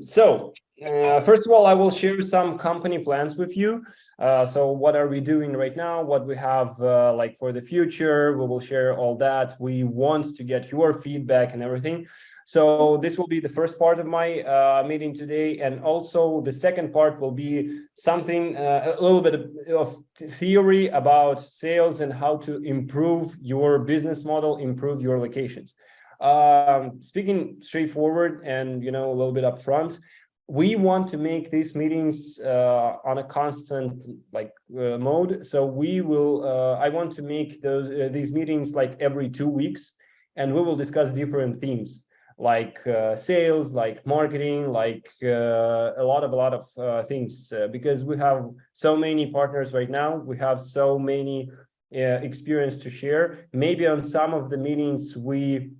First of all, I will share some company plans with you. So what are we doing right now? What we have like for the future? We will share all that. We want to get your feedback and everything. So this will be the first part of my meeting today, and also the second part will be something a little bit of theory about sales and how to improve your business model, improve your locations. Speaking straightforward and a little bit upfront, we want to make these meetings on a constant mode. So we will I want to make these meetings like every 2 weeks, and we will discuss different themes like sales, like marketing, like a lot of things, because we have so many partners right now. We have so many experience to share. Maybe on some of the meetings we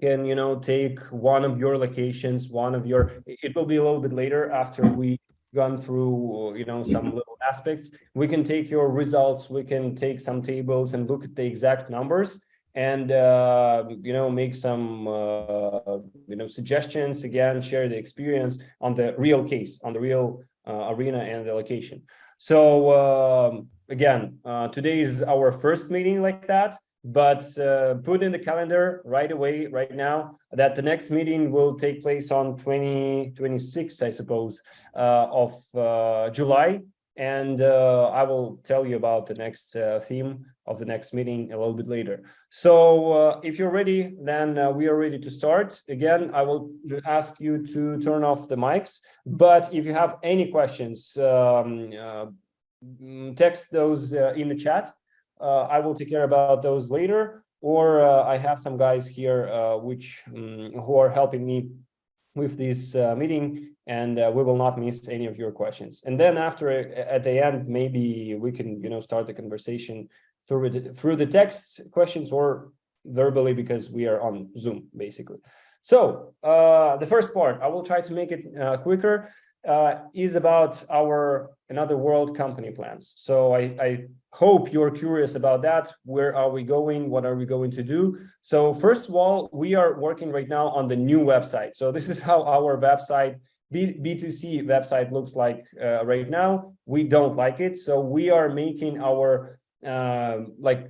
can take one of your locations, it will be a little bit later after we gone through some little aspects. We can take your results, we can take some tables and look at the exact numbers, and make some suggestions, again share the experience on the real case, on the real arena and the location. So again, today is our first meeting like that, but put in the calendar right away, right now, that the next meeting will take place on 26, I suppose, of July. And I will tell you about the next theme of the next meeting a little bit later. So if you're ready, then we are ready to start. Again, I will ask you to turn off the mics, but if you have any questions, text those in the chat. I will take care about those later, or I have some guys here who are helping me with this meeting, and we will not miss any of your questions. And then after, at the end, maybe we can start the conversation through the text questions or verbally, because we are on Zoom basically. So the first part, I will try to make it quicker, is about our Another World company plans. So I hope you're curious about that. Where are we going? What are we going to do? So first of all, we are working right now on the new website. So this is how our website, B2C website, looks like right now. We don't like it. So we are making our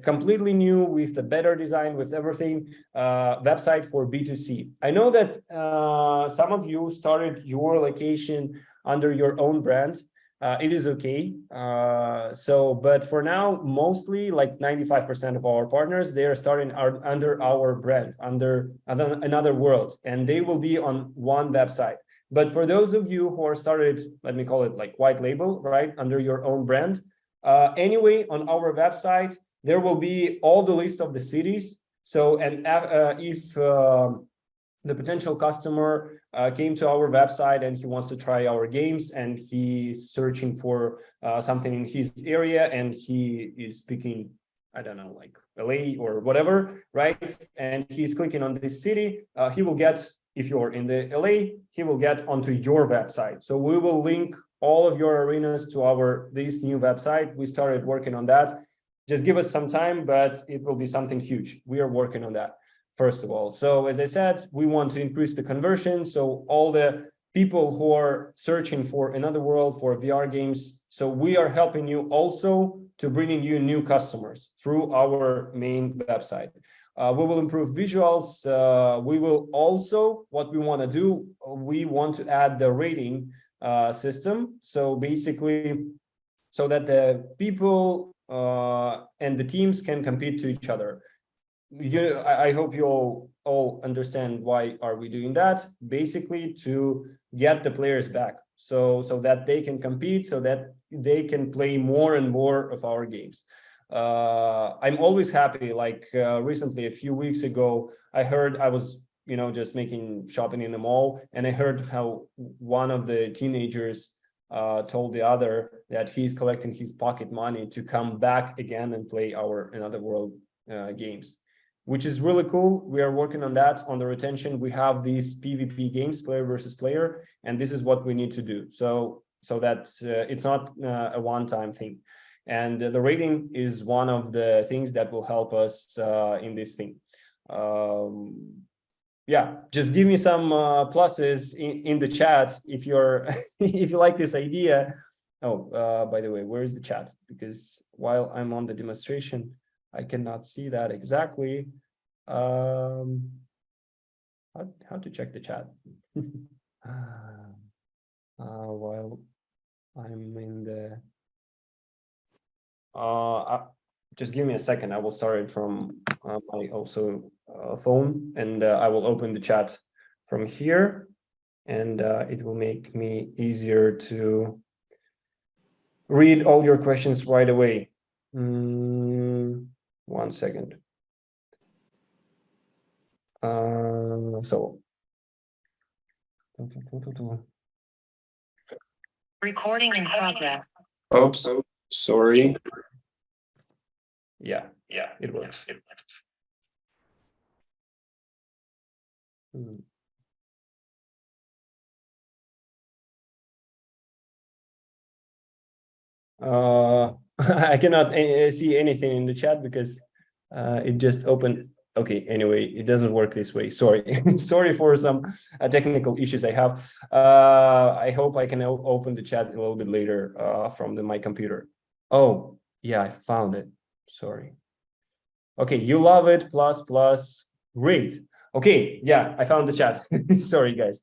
completely new, with the better design, with everything, website for B2C. I know that some of you started your location under your own brand. It is okay. But for now, mostly like 95% of our partners, they are starting under our brand, under Another World, and they will be on one website. But for those of you who are started, let me call it like white label, right, under your own brand, anyway, on our website, there will be all the list of the cities. So, and if the potential customer came to our website and he wants to try our games, and he's searching for something in his area, and he is speaking, I don't know, like LA or whatever, right? And he's clicking on this city, he will get, if you're in the LA, he will get onto your website. So we will link all of your arenas to this new website. We started working on that. Just give us some time, but it will be something huge. We are working on that, first of all. So as I said, we want to increase the conversion. So all the people who are searching for Another World, for VR games, so we are helping you also to bringing you new customers through our main website. We will improve visuals. We will also, what we want to do, we want to add the rating system. So basically, so that the people and the teams can compete to each other. I hope you all understand why are we doing that. Basically, to get the players back, so that they can compete, so that they can play more and more of our games. I'm always happy, like recently, a few weeks ago, I heard, I was just making shopping in the mall, and I heard how one of the teenagers told the other that he's collecting his pocket money to come back again and play our Another World games, which is really cool. We are working on that, on the retention. We have these PvP games, player versus player, and this is what we need to do. So that it's not a one-time thing. And the rating is one of the things that will help us in this thing. yeah, just give me some pluses in the chat if you're if you like this idea. Oh, by the way, where is the chat? Because while I'm on the demonstration, I cannot see that exactly. How to check the chat? While I'm in the just give me a second. I will start it from my also phone, and I will open the chat from here, and it will make me easier to read all your questions right away. 1 second. Recording in progress. Oops, sorry. Yeah, it works. I cannot see anything in the chat because it just opened. Okay, anyway, it doesn't work this way. Sorry. Sorry for some technical issues I have. I hope I can open the chat a little bit later from my computer. Oh, yeah, I found it. Sorry. Okay, you love it, plus, great. Okay, yeah, I found the chat. Sorry, guys.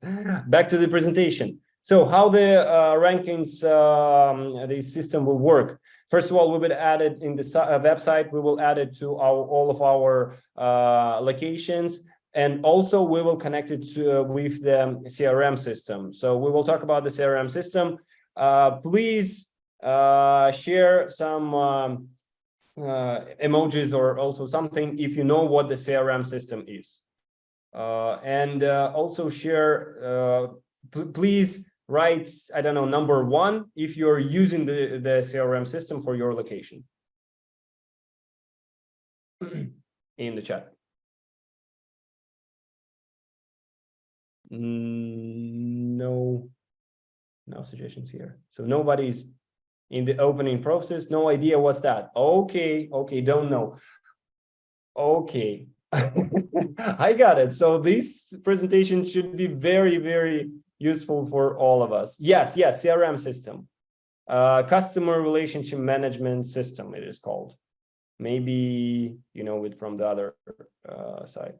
Back to the presentation. So how the rankings, the system will work. First of all, we will add it in the website. We will add it to all of our locations. And also we will connect it with the CRM system. So we will talk about the CRM system. Please share some emojis or also something if you know what the CRM system is. And also share, please write, I don't know, number 1 if you're using the CRM system for your location in the chat. No suggestions here. So nobody's in the opening process. No idea what's that. Okay, don't know. Okay. I got it. So this presentation should be very, very useful for all of us. Yes, CRM system. Customer relationship management system, it is called. Maybe you know it from the other side.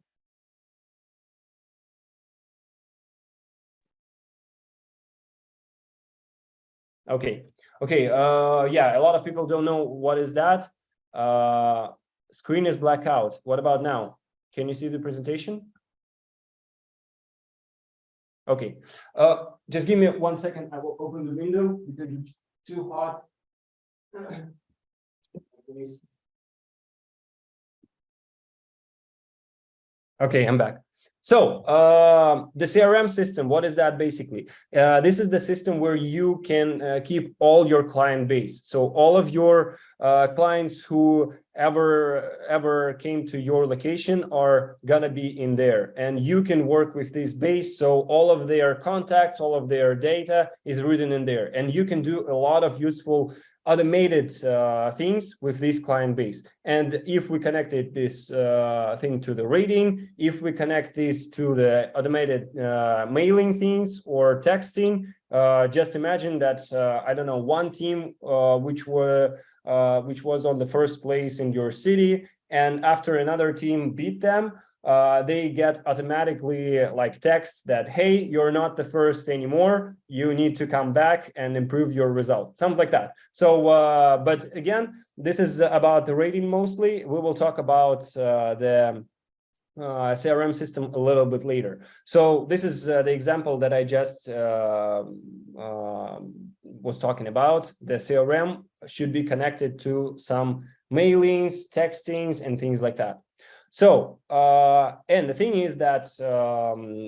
Okay. Yeah, a lot of people don't know what is that. Screen is blackout. What about now? Can you see the presentation? Okay, just give me 1 second. I will open the window because it's too hot. Okay, I'm back. So the CRM system, what is that basically? This is the system where you can keep all your client base. So all of your clients who ever came to your location are gonna be in there, and you can work with this base. So all of their contacts, all of their data is written in there, and you can do a lot of useful automated things with this client base. And if we connected this thing to the rating, if we connect this to the automated mailing things or texting, just imagine that I don't know, one team which was on the first place in your city, and after another team beat them, they get automatically like text that, hey, you're not the first anymore, you need to come back and improve your result, something like that. So but again, this is about the rating mostly. We will talk about the CRM system a little bit later. So this is the example that I just was talking about. The CRM should be connected to some mailings, textings, and things like that. So and the thing is that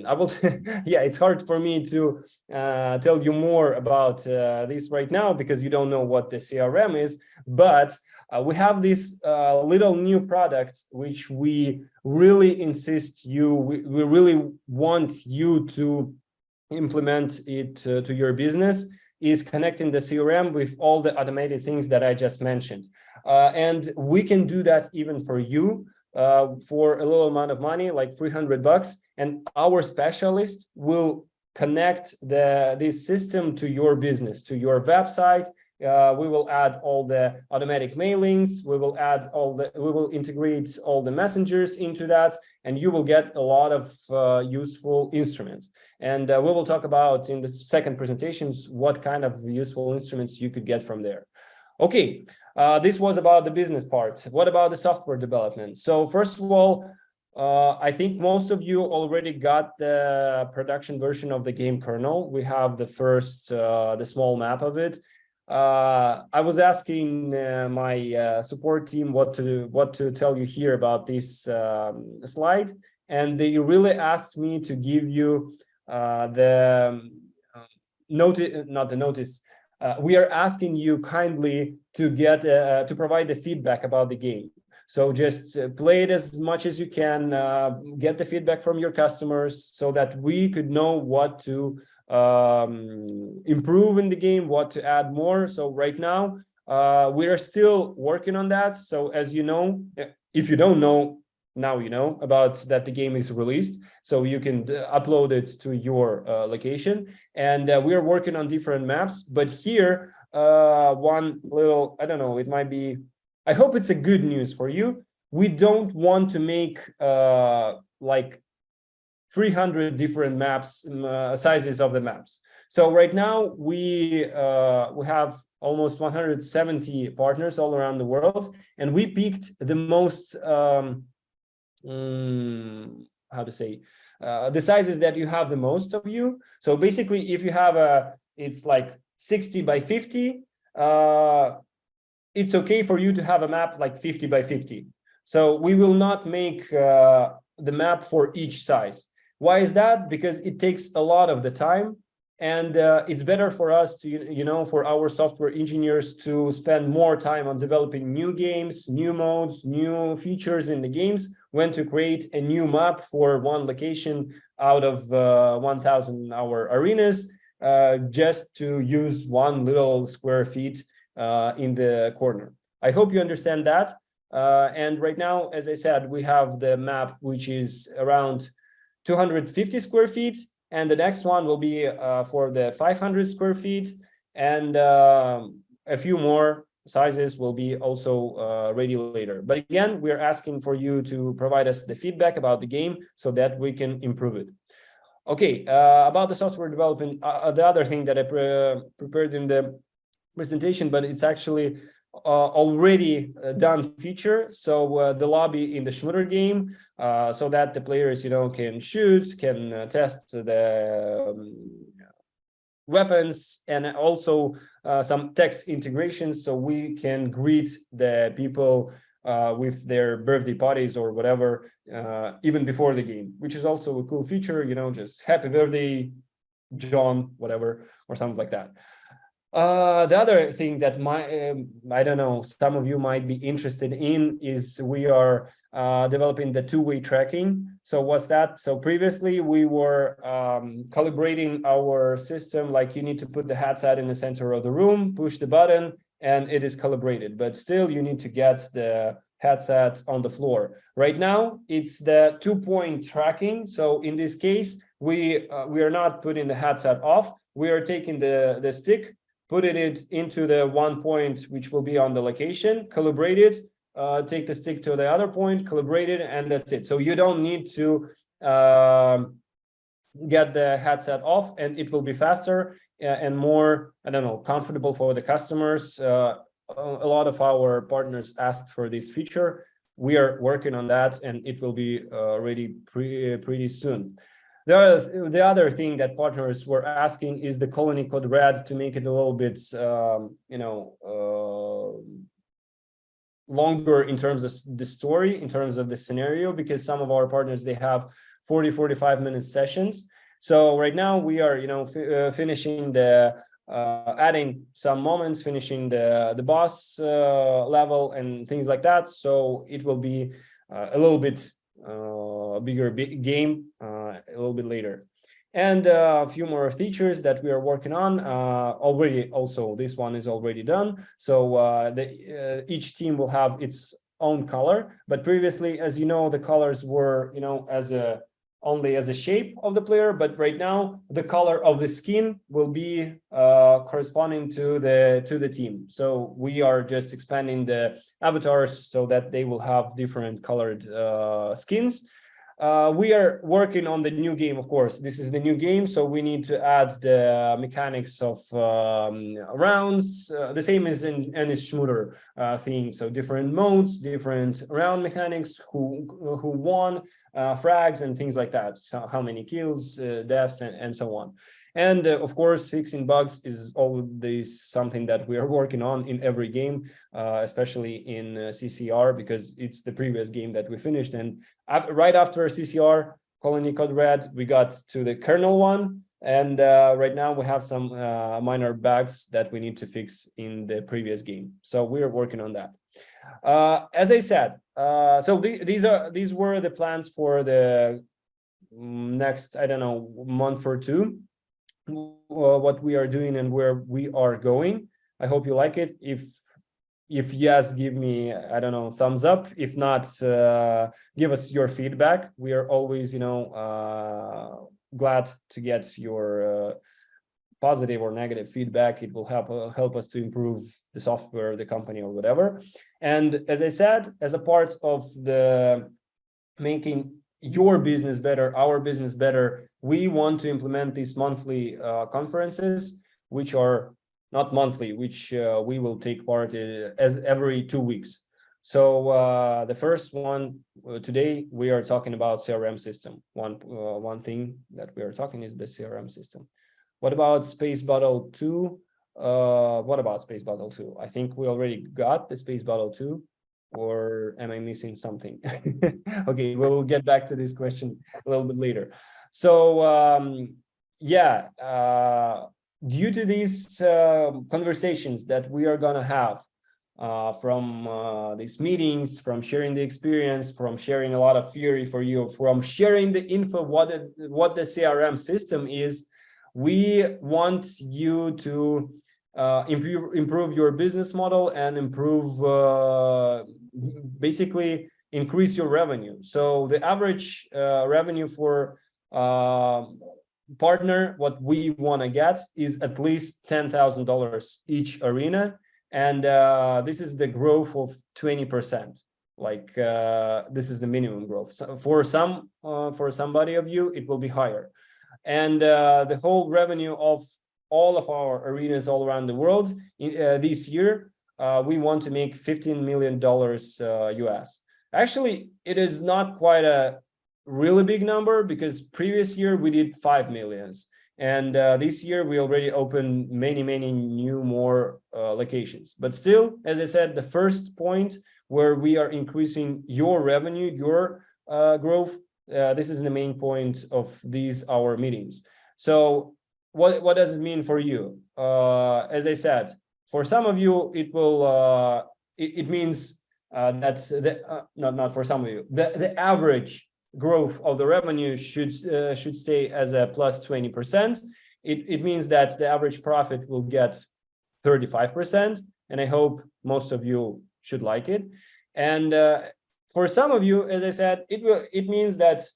I will yeah, it's hard for me to tell you more about this right now because you don't know what the CRM is, but we have this little new product which we really insist we really want you to implement it to your business, is connecting the CRM with all the automated things that I just mentioned. And we can do that even for you for a little amount of money, like $300, and our specialist will connect this system to your business, to your website. We will add all the automatic mailings. We will integrate all the messengers into that, and you will get a lot of useful instruments. And we will talk about in the second presentations what kind of useful instruments you could get from there. Okay, this was about the business part. What about the software development? So first of all, I think most of you already got the production version of the game kernel. We have the first, the small map of it. I was asking my support team what to tell you here about this slide, and they really asked me to give you the notice, not the notice. We are asking you kindly to get to provide the feedback about the game. So just play it as much as you can, get the feedback from your customers so that we could know what to improve in the game, what to add more. So right now, we are still working on that. So as you know, if you don't know, now you know about that the game is released, so you can upload it to your location. And we are working on different maps. But here, one little, I don't know, it might be, I hope it's a good news for you. We don't want to make like 300 different maps, sizes of the maps. So right now we have almost 170 partners all around the world, and we picked the most how to say, the sizes that you have the most of you. So basically, if you have it's like 60 by 50, it's okay for you to have a map like 50 by 50. So we will not make the map for each size. Why is that? Because it takes a lot of the time, and it's better for us to, for our software engineers to spend more time on developing new games, new modes, new features in the games, when to create a new map for one location out of 1,000 our arenas, just to use one little square feet in the corner. I hope you understand that. And right now, as I said, we have the map, which is around 250 square feet, and the next one will be for the 500 square feet, and a few more sizes will be also ready later. But again, we're asking for you to provide us the feedback about the game so that we can improve it. Okay, about the software development, the other thing that I prepared in the presentation, but it's actually already done feature. So the lobby in the Schmutter game, so that the players, can shoot, can test the weapons, and also some text integrations, so we can greet the people with their birthday parties or whatever, even before the game, which is also a cool feature, just happy birthday, John, whatever, or something like that. The other thing that I don't know, some of you might be interested in is we are developing the two-way tracking. So what's that? So previously we were calibrating our system, like you need to put the headset in the center of the room, push the button, and it is calibrated. But still, you need to get the headset on the floor. Right now, it's the two-point tracking. So in this case, we are not putting the headset off. We are taking the stick, putting it into the one point, which will be on the location, calibrate it, take the stick to the other point, calibrate it, and that's it. So you don't need to get the headset off, and it will be faster and more, I don't know, comfortable for the customers. A lot of our partners asked for this feature. We are working on that, and it will be ready pretty soon. The other thing that partners were asking is the colony code red, to make it a little bit, longer in terms of the story, in terms of the scenario, because some of our partners, they have 40-45 minute sessions. So right now we are, finishing the adding some moments, finishing the boss level and things like that. So it will be a little bit bigger game a little bit later. And a few more features that we are working on already. Also, this one is already done. So each team will have its own color. But previously, as you know, the colors were, as a only as a shape of the player, but right now the color of the skin will be corresponding to the team. So we are just expanding the avatars so that they will have different colored skins. We are working on the new game, of course. This is the new game, so we need to add the mechanics of rounds, the same as in any shooter thing. So different modes, different round mechanics, who won, frags, and things like that. So how many kills, deaths, and so on. And of course, fixing bugs is always something that we are working on in every game, especially in CCR, because it's the previous game that we finished. And right after CCR, Colony Code Red, we got to the kernel one. And right now we have some minor bugs that we need to fix in the previous game. So we're working on that. As I said, so these were the plans for the next, I don't know, month or two. What we are doing and where we are going. I hope you like it. If yes, give me, I don't know, thumbs up. If not, give us your feedback. We are always, glad to get your positive or negative feedback. It will help us to improve the software, the company, or whatever. And as I said, as a part of the making your business better, our business better, we want to implement these monthly conferences, which are not monthly, which we will take part in as every 2 weeks. So the first one today, we are talking about CRM system. One thing that we are talking is the CRM system. What about Space Battle 2? What about Space Battle 2? I think we already got the Space Battle 2. Or am I missing something? Okay, we'll get back to this question a little bit later. So due to these conversations that we are gonna have from these meetings, from sharing the experience, from sharing a lot of theory for you, from sharing the info what the CRM system is, we want you to improve your business model and improve basically increase your revenue. So the average revenue for partner, what we want to get is at least $10,000 each arena, and this is the growth of 20%. Like this is the minimum growth. So for somebody of you, it will be higher. And the whole revenue of all of our arenas all around the world this year, we want to make $15 million US. Actually, it is not quite a really big number because previous year we did 5 millions. And this year we already opened many more locations. But still, as I said, the first point where we are increasing your revenue, your growth, this is the main point of these our meetings. So what does it mean for you? As I said, for some of you, it will it means that's the not for some of you. The average growth of the revenue should stay as a plus 20%. It means that the average profit will get 35%, and I hope most of you should like it. And for some of you, as I said, it means that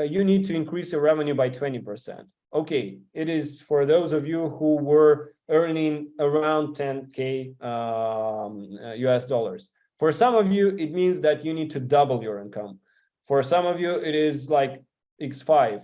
you need to increase your revenue by 20%. Okay, it is for those of you who were earning around 10K US dollars. For some of you, it means that you need to double your income. For some of you, it is like X5.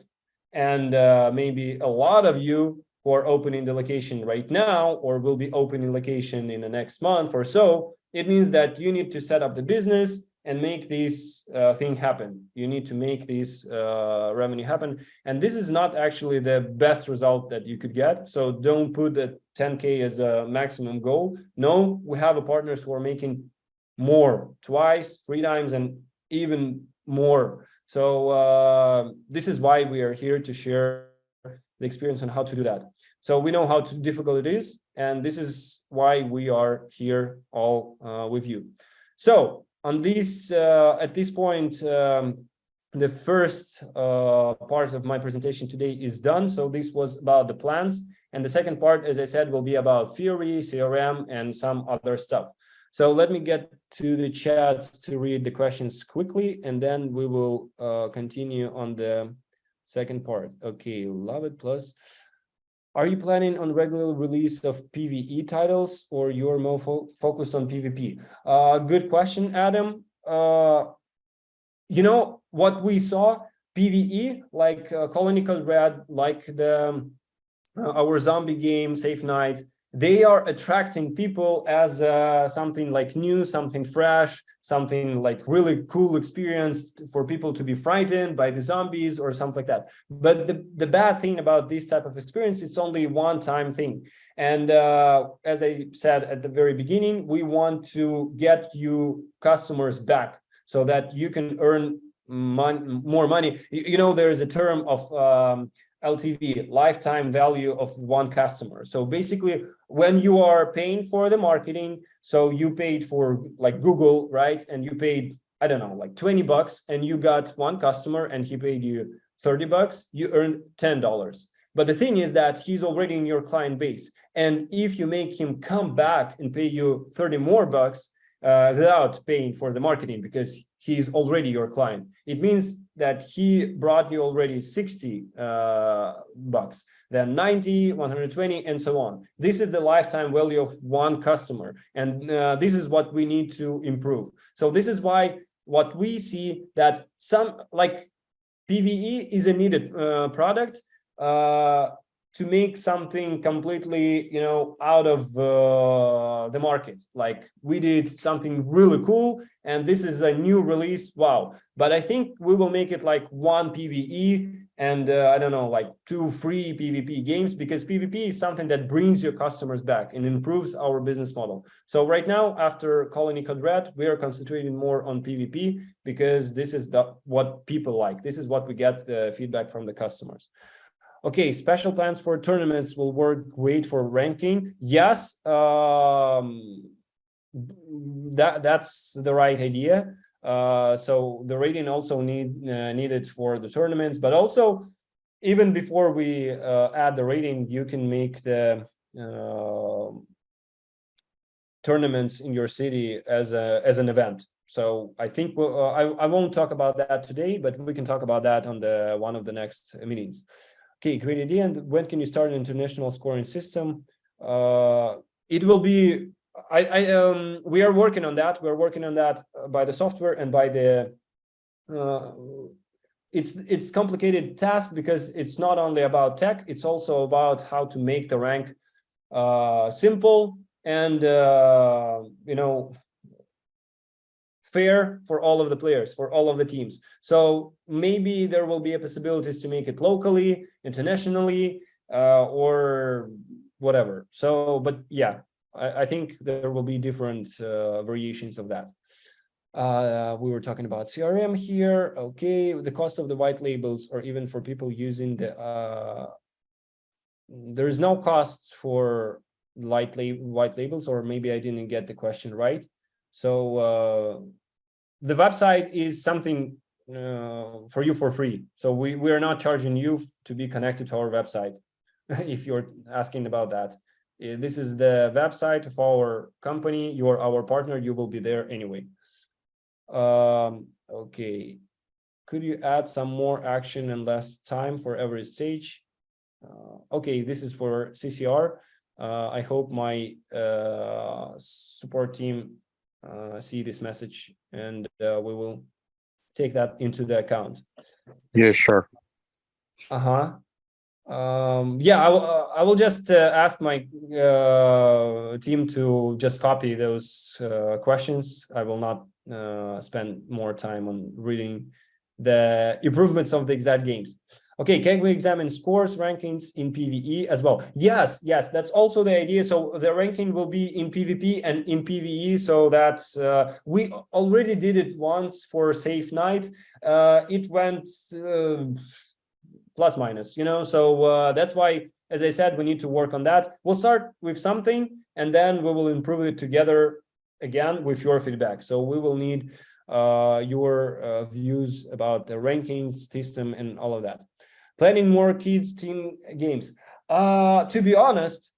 And maybe a lot of you who are opening the location right now or will be opening location in the next month or so, it means that you need to set up the business and make this thing happen. You need to make this revenue happen. And this is not actually the best result that you could get. So don't put the 10K as a maximum goal. No, we have partners who are making more, twice, 3 times, and even more. So this is why we are here to share the experience on how to do that. So we know how difficult it is, and this is why we are here all with you. So on this, at this point, the first part of my presentation today is done. So this was about the plans, and the second part, as I said, will be about theory, CRM, and some other stuff. So let me get to the chat to read the questions quickly, and then we will continue on the second part. Okay, love it. Plus, are you planning on regular release of PvE titles, or you're more focused on PvP? Good question, Adam. You know what we saw, PvE, like Colony Code Red, like the our zombie game, Safe Night, they are attracting people as something like new, something fresh, something like really cool experience for people to be frightened by the zombies or something like that. But the bad thing about this type of experience, it's only one-time thing. And as I said at the very beginning, we want to get you customers back so that you can earn more money. You know, there is a term of LTV, lifetime value of one customer. So basically, when you are paying for the marketing, so you paid for like Google, right? And you paid, I don't know, like $20, and you got one customer and he paid you $30, you earned $10. But the thing is that he's already in your client base. And if you make him come back and pay you 30 more bucks, without paying for the marketing, because he's already your client, it means that he brought you already 60 bucks, then 90, 120, and so on. This is the lifetime value of one customer, and this is what we need to improve. So this is why what we see that some like PvE is a needed product to make something completely, you know, out of the market. Like we did something really cool, and this is a new release. Wow! But I think we will make it like one PvE and I don't know, like 2 free PvP games, because PvP is something that brings your customers back and improves our business model. So right now, after Colony Code Red, we are concentrating more on PvP because this is what people like. This is what we get the feedback from the customers. Okay, special plans for tournaments will work great for ranking. Yes, that's the right idea. So the rating also needed for the tournaments, but also even before we add the rating, you can make the tournaments in your city as an event. So I think I won't talk about that today, but we can talk about that on one of the next meetings. Okay, great idea. And when can you start an international scoring system? It will be, we are working on that. We're working on that by the software and by the, it's complicated task because it's not only about tech, it's also about how to make the rank simple and, you know, fair for all of the players, for all of the teams. So maybe there will be a possibilities to make it locally, internationally, or whatever. So, but yeah, I think there will be different variations of that. We were talking about CRM here. Okay, the cost of the white labels, or even for people using the, there is no cost for white labels, or maybe I didn't get the question right. So the website is something for you for free. So we are not charging you to be connected to our website. If you're asking about that, this is the website of our company. You are our partner. You will be there anyway. Okay. Could you add some more action and less time for every stage? Okay, this is for CCR. I hope my support team see this message, and we will take that into the account. Yeah, sure. Yeah, I will just ask my team to just copy those questions. I will not spend more time on reading the improvements of the exact games. Okay, can we examine scores rankings in PvE as well? Yes, that's also the idea. So the ranking will be in PvP and in PvE. So that's we already did it once for Safe Night. It went plus minus, you know. So that's why, as I said, we need to work on that. We'll start with something, and then we will improve it together again with your feedback. So we will need your views about the rankings system and all of that. Planning more kids team games. To be honest,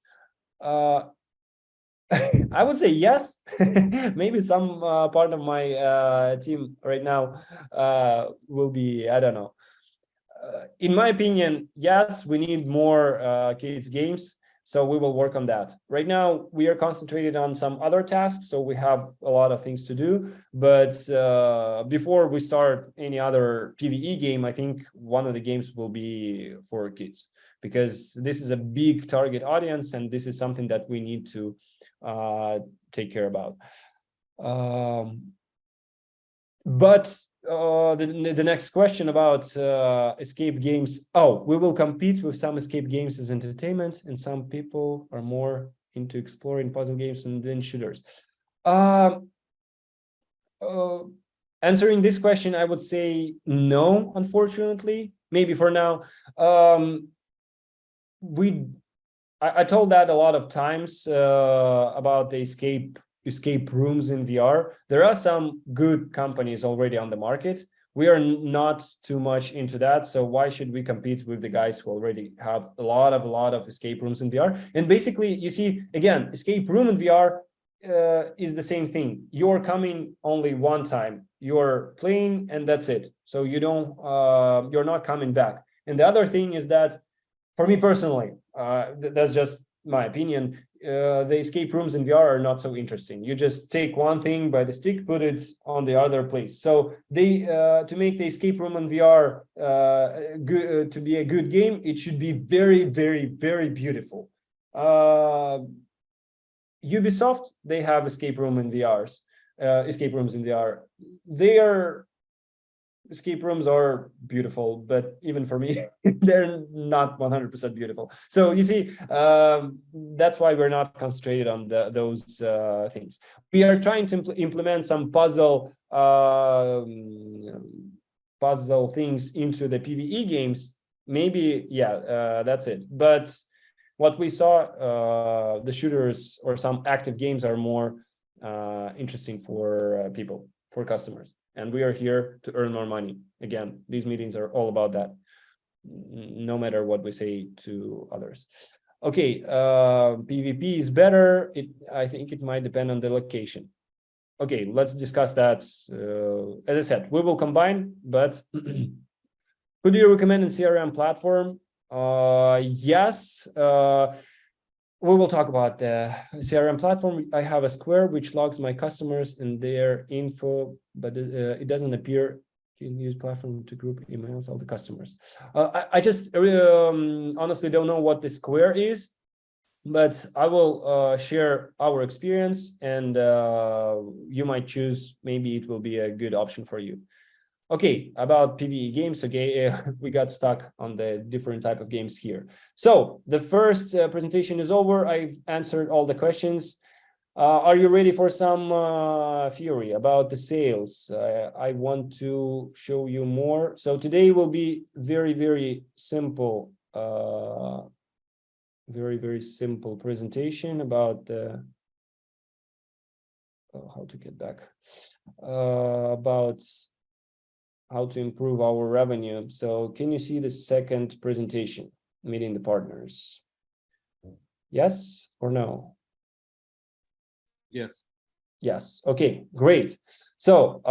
I would say yes. Maybe some part of my team right now will be, I don't know. In my opinion, yes, we need more kids games. So we will work on that. Right now, we are concentrated on some other tasks. So we have a lot of things to do. But before we start any other PvE game, I think one of the games will be for kids, because this is a big target audience. And this is something that we need to take care about. But the next question about escape games. Oh, we will compete with some escape games as entertainment, and some people are more into exploring puzzle games and then shooters. Answering this question, I would say no, unfortunately. Maybe for now. I told that a lot of times about the escape rooms in VR. There are some good companies already on the market. We are not too much into that. So why should we compete with the guys who already have a lot of escape rooms in VR? And basically, you see, again, escape room in VR is the same thing. You're coming only one time. You're playing and that's it. So you don't, you're not coming back. And the other thing is that, for me personally, that's just my opinion, the escape rooms in VR are not so interesting. You just take one thing by the stick, put it on the other place. So they to make the escape room in VR good, to be a good game, it should be very, very, very beautiful. Ubisoft, they have escape rooms in VR. Their escape rooms are beautiful, but even for me, they're not 100% beautiful. So you see, that's why we're not concentrated on those things. We are trying to implement some puzzle things into the PvE games. Maybe, yeah, that's it. But what we saw, the shooters or some active games are more interesting for people, for customers. And we are here to earn more money. Again, these meetings are all about that, no matter what we say to others. Okay, PvP is better. I think it might depend on the location. Okay, let's discuss that. As I said, we will combine, but could you recommend a CRM platform? Yes. We will talk about the CRM platform. I have a Square which logs my customers and their info, but it doesn't appear. Can use platform to group emails all the customers. I just honestly don't know what the Square is, but I will share our experience, and you might choose. Maybe it will be a good option for you. Okay, about PvE games. Okay, we got stuck on the different type of games here. So the first presentation is over. I've answered all the questions. Are you ready for some theory about the sales? I want to show you more. So today will be very, very simple, very simple presentation about the how to get back about how to improve our revenue. So can you see the second presentation, meeting the partners? Yes or no? Yes. Yes. Okay, great. So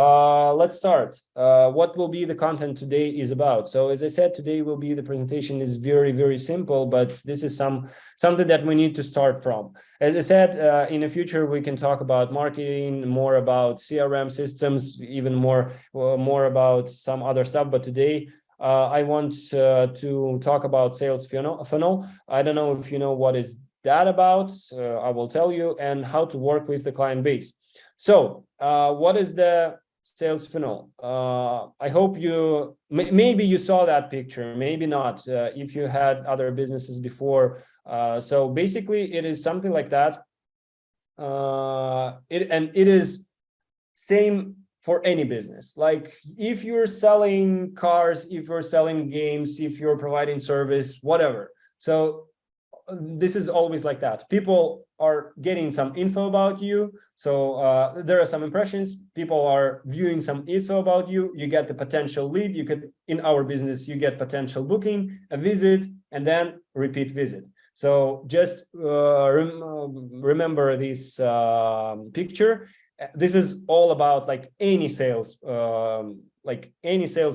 let's start. What will be the content today is about. So as I said, today will be the presentation is very, very simple, but this is something that we need to start from. As I said, in the future, we can talk about marketing, more about CRM systems, even more about some other stuff. But today, I want to talk about sales funnel. I don't know if you know what is that about. I will tell you, and how to work with the client base. So what is the sales funnel? I hope maybe you saw that picture, maybe not, if you had other businesses before. So basically it is something like that. It is same for any business. Like if you're selling cars, if you're selling games, if you're providing service, whatever. So this is always like that. People are getting some info about you. So there are some impressions. People are viewing some info about you. You get the potential lead. You could, in our business, you get potential booking, a visit, and then repeat visit. So just remember this picture. This is all about like any sales,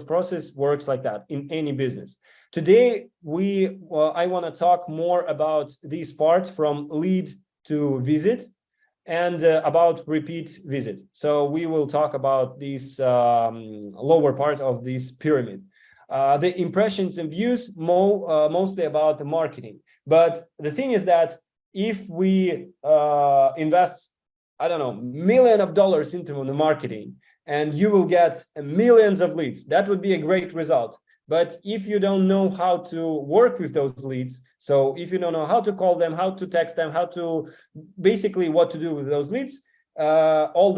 process works like that in any business. Today, I want to talk more about these parts from lead to visit and about repeat visit. So we will talk about this lower part of this pyramid. The impressions and views mostly about the marketing. But the thing is that if we invest, I don't know, $1 million into the marketing, and you will get millions of leads, that would be a great result. But if you don't know how to work with those leads, so if you don't know how to call them, how to text them, how to basically what to do with those leads, all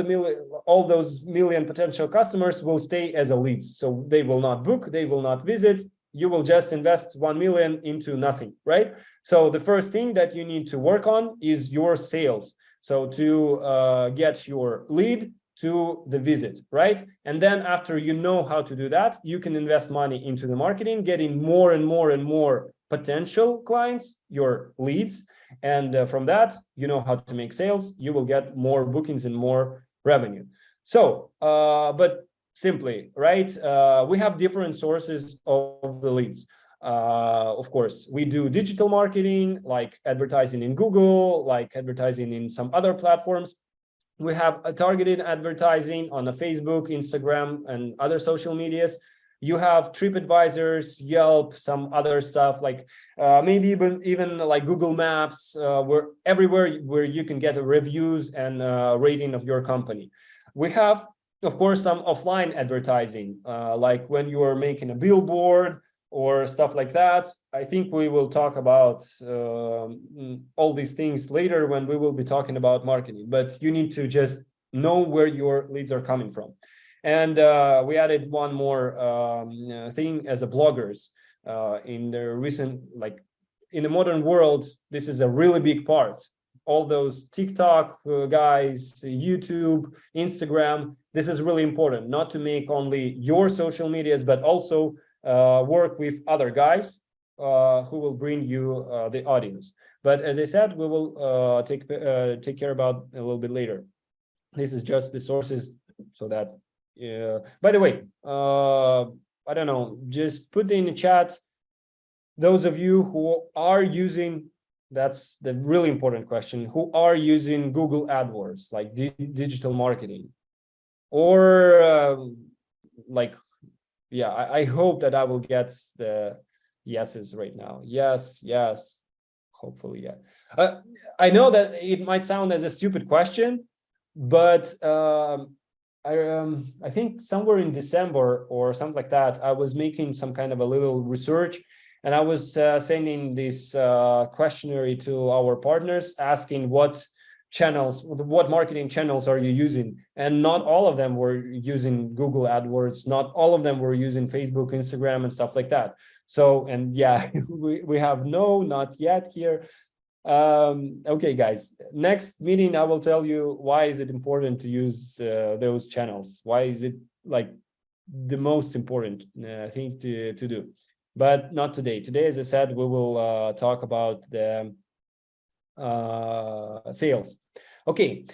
those million potential customers will stay as a leads. So they will not book, they will not visit. You will just invest 1 million into nothing, right? So the first thing that you need to work on is your sales. So to get your lead to the visit, right? And then after you know how to do that, you can invest money into the marketing, getting more and more and more potential clients, your leads. And from that, you know how to make sales, you will get more bookings and more revenue. So, but simply, right? We have different sources of the leads. Of course, we do digital marketing, like advertising in Google, like advertising in some other platforms. We have a targeted advertising on a Facebook, Instagram, and other social medias. You have TripAdvisors, Yelp, some other stuff like maybe even like Google Maps, where everywhere where you can get reviews and rating of your company. We have, of course, some offline advertising, like when you are making a billboard or stuff like that. I think we will talk about all these things later when we will be talking about marketing, but you need to just know where your leads are coming from. And we added one more thing as a bloggers in the recent, like in the modern world, this is a really big part. All those TikTok guys, YouTube, Instagram, this is really important, not to make only your social medias, but also work with other guys who will bring you the audience. But as I said, we will take care about a little bit later. This is just the sources, so that by the way, I don't know, just put in the chat those of you who are using, that's the really important question, who are using Google AdWords, like digital marketing, or like, yeah, I hope that I will get the yeses right now. Yes, hopefully, yeah. I know that it might sound as a stupid question, but I think somewhere in December or something like that, I was making some kind of a little research, and I was sending this questionnaire to our partners, asking what marketing channels are you using? And not all of them were using Google AdWords. Not all of them were using Facebook, Instagram, and stuff like that. So, and yeah, we have no, not yet here. Okay, guys, next meeting, I will tell you why is it important to use those channels. Why is it like the most important thing to do? But not today. Today, as I said, we will talk about the sales. Okay,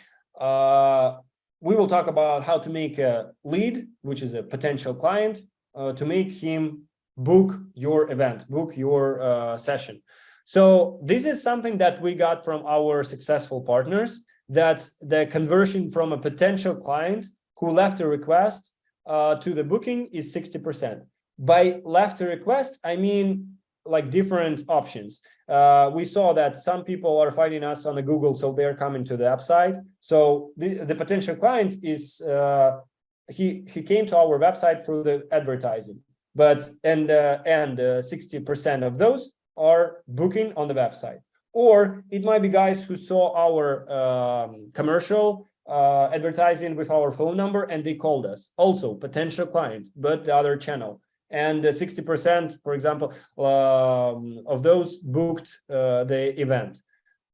we will talk about how to make a lead, which is a potential client, to make him book your event, book your session. So this is something that we got from our successful partners, that the conversion from a potential client who left a request to the booking is 60%. By left a request, I mean like different options. We saw that some people are finding us on the Google, so they're coming to the website. So the potential client is he came to our website through the advertising, but and 60% of those are booking on the website. Or it might be guys who saw our commercial advertising with our phone number and they called us, also potential client, but the other channel. And 60%, for example, of those booked the event.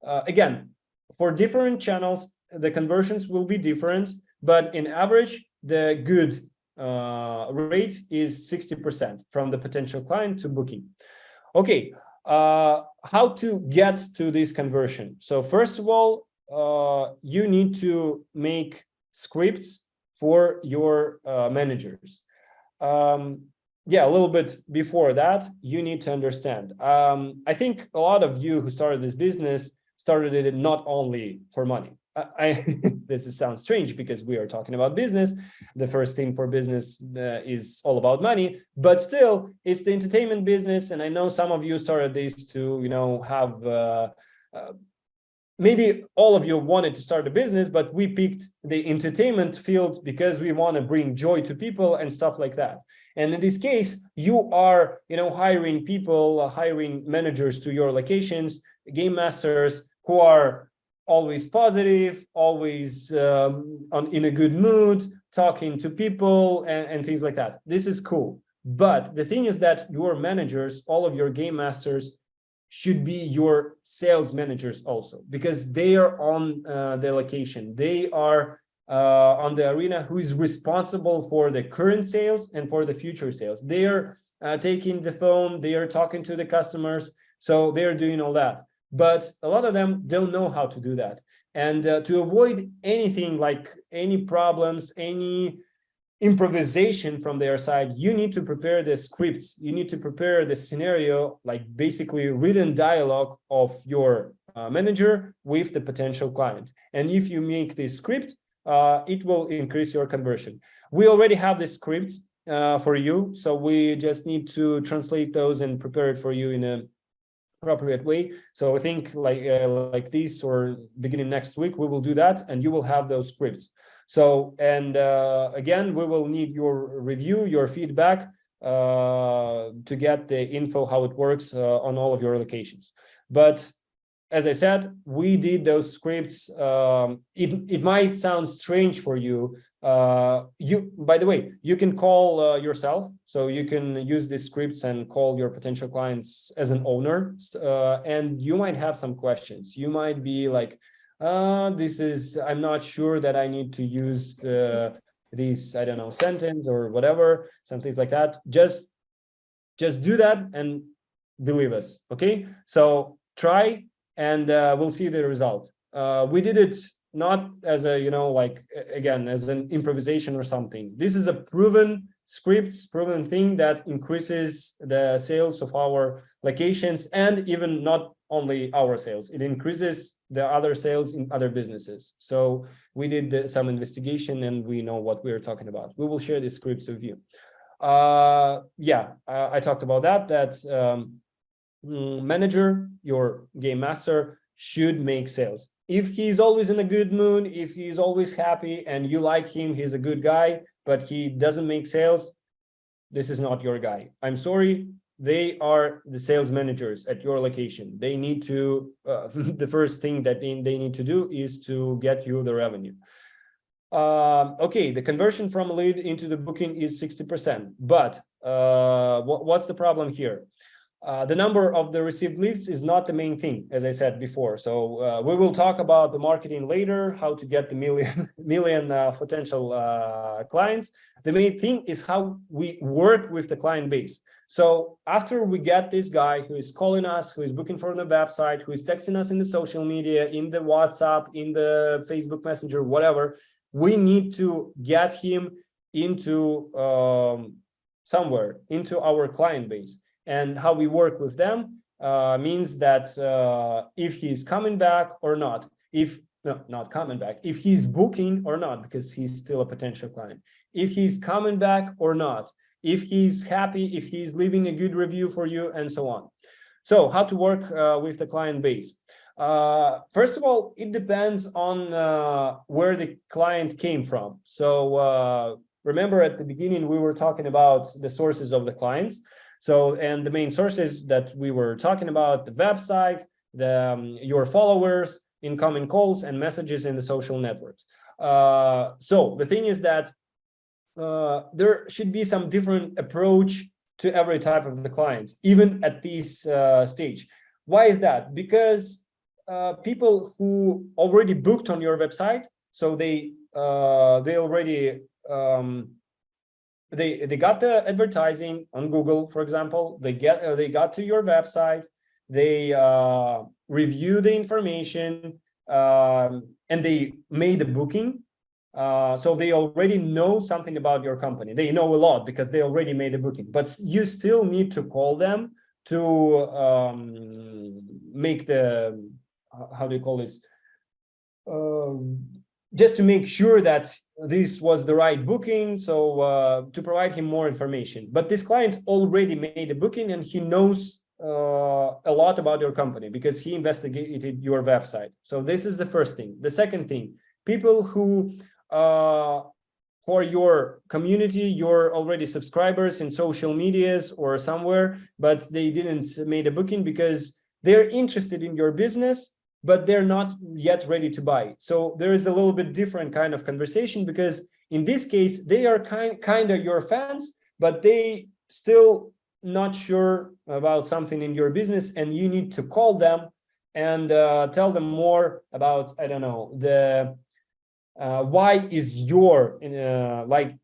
Again, for different channels, the conversions will be different, but in average, the good rate is 60% from the potential client to booking. Okay, How to get to this conversion? So first of all, you need to make scripts for your managers. Yeah, a little bit before that, you need to understand. I think a lot of you who started this business started it not only for money. This sounds strange because we are talking about business. The first thing for business is all about money, but still, it's the entertainment business. And I know some of you started this to, have maybe all of you wanted to start a business, but we picked the entertainment field because we want to bring joy to people and stuff like that. And in this case, you are, hiring people, hiring managers to your locations, game masters who are always positive, always in a good mood, talking to people and things like that. This is cool. But the thing is that your managers, all of your game masters, should be your sales managers also, because they are on the location. They are on the arena who is responsible for the current sales and for the future sales. They are taking the phone, they are talking to the customers, so they're doing all that. But a lot of them don't know how to do that. And to avoid anything like any problems, any improvisation from their side, you need to prepare the scripts. You need to prepare the scenario, like basically written dialogue of your manager with the potential client. And if you make this script, it will increase your conversion. We already have the scripts for you, so we just need to translate those and prepare it for you in a appropriate way. So I think like this or beginning next week, we will do that and you will have those scripts. So, and again, we will need your review, your feedback to get the info, how it works on all of your locations. But as I said, we did those scripts. It might sound strange for you. By the way, you can call yourself, so you can use these scripts and call your potential clients as an owner, and you might have some questions. You might be like, I'm not sure that I need to use this, I don't know, sentence or whatever, some things like that. Just do that and believe us, okay? So try and we'll see the result. We did it not as a, again, as an improvisation or something. This is a proven scripts, proven thing that increases the sales of our locations, and even not only our sales, it increases the other sales in other businesses. So we did some investigation and we know what we're talking about. We will share these scripts with you. I talked about that manager, your game master, should make sales. If he's always in a good mood, if he's always happy and you like him, he's a good guy, but he doesn't make sales, this is not your guy. I'm sorry, they are the sales managers at your location. They need to, the first thing that they need to do is to get you the revenue. Okay, the conversion from a lead into the booking is 60%, but what's the problem here? The number of the received leads is not the main thing, as I said before. So we will talk about the marketing later, how to get the million potential clients. The main thing is how we work with the client base. So after we get this guy who is calling us, who is booking for the website, who is texting us in the social media, in the WhatsApp, in the Facebook Messenger, whatever, we need to get him into somewhere, into our client base. And how we work with them means that if he's coming back or not, not coming back, if he's booking or not, because he's still a potential client, if he's coming back or not, if he's happy, if he's leaving a good review for you, and so on. So how to work with the client base? First of all, it depends on where the client came from. So remember at the beginning, we were talking about the sources of the clients. So, and the main sources that we were talking about, the website, your followers, incoming calls, and messages in the social networks. So the thing is that there should be some different approach to every type of the client, even at this stage. Why is that? Because people who already booked on your website, so they already they got the advertising on Google, for example, they got to your website, they review the information, and they made a booking. So they already know something about your company. They know a lot because they already made a booking, but you still need to call them to make the, how do you call this? Just to make sure that this was the right booking. So to provide him more information. But this client already made a booking and he knows a lot about your company because he investigated your website. So this is the first thing. The second thing, people who for your community, you're already subscribers in social medias or somewhere, but they didn't made a booking because they're interested in your business, but they're not yet ready to buy. So there is a little bit different kind of conversation, because in this case, they are kind of your fans, but they still not sure about something in your business, and you need to call them and tell them more about, I don't know, the why is your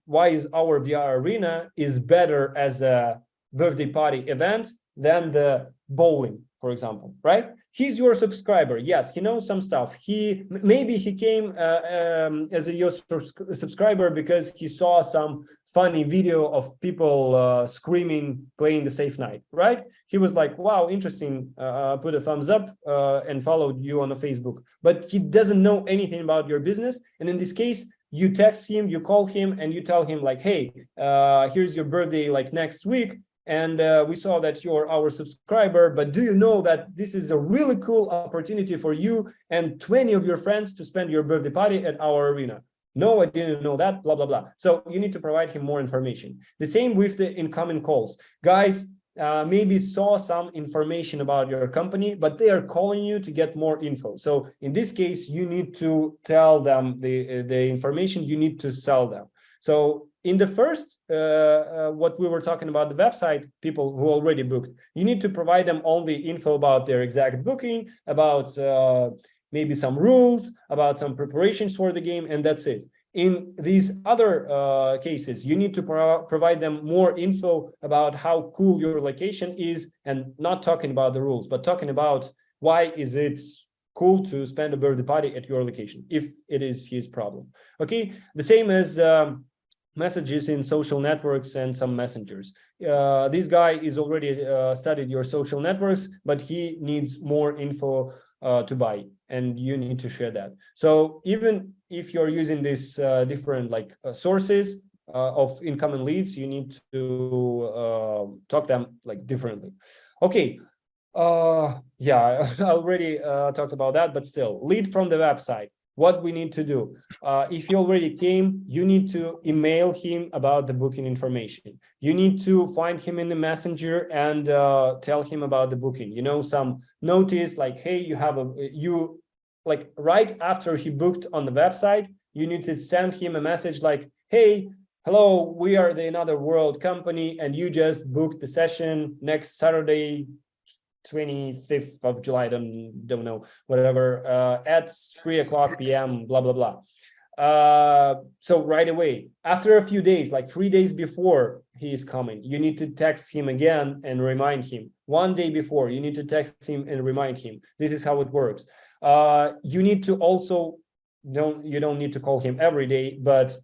why is our VR arena is better as a birthday party event than the bowling, for example, right? He's your subscriber. Yes, he knows some stuff. Maybe he came as a your subscriber because he saw some funny video of people screaming, playing the Safe Night, right? He was like, wow, interesting, put a thumbs up and followed you on the Facebook. But he doesn't know anything about your business. And in this case, you text him, you call him, and you tell him like, hey, here's your birthday like next week. And we saw that you're our subscriber, but do you know that this is a really cool opportunity for you and 20 of your friends to spend your birthday party at our arena? No, I didn't know that, blah, blah, blah. So you need to provide him more information. The same with the incoming calls. Guys maybe saw some information about your company, but they are calling you to get more info. So in this case, you need to tell them the information, you need to sell them. So in the first, what we were talking about, the website, people who already booked, you need to provide them only info about their exact booking, about maybe some rules, about some preparations for the game, and that's it. In these other cases, you need to provide them more info about how cool your location is, and not talking about the rules, but talking about why is it cool to spend a birthday party at your location, if it is his problem. Okay, the same as messages in social networks and some messengers. This guy is already studied your social networks, but he needs more info to buy, and you need to share that. So even if you're using these different sources of incoming leads, you need to talk them like differently. Okay. Yeah, I already talked about that, but still, lead from the website. What we need to do, if he already came, you need to email him about the booking information. You need to find him in the messenger and tell him about the booking. You know, some notice like, hey, you have like right after he booked on the website, you need to send him a message like, hey, hello, we are the Another World company, and you just booked the session next Saturday, 25th of July, don't know, whatever, at 3:00 p.m., blah, blah, blah. So right away, after a few days, like 3 days before he is coming, you need to text him again and remind him. 1 day before, you need to text him and remind him. This is how it works. You need to also, you don't need to call him every day, but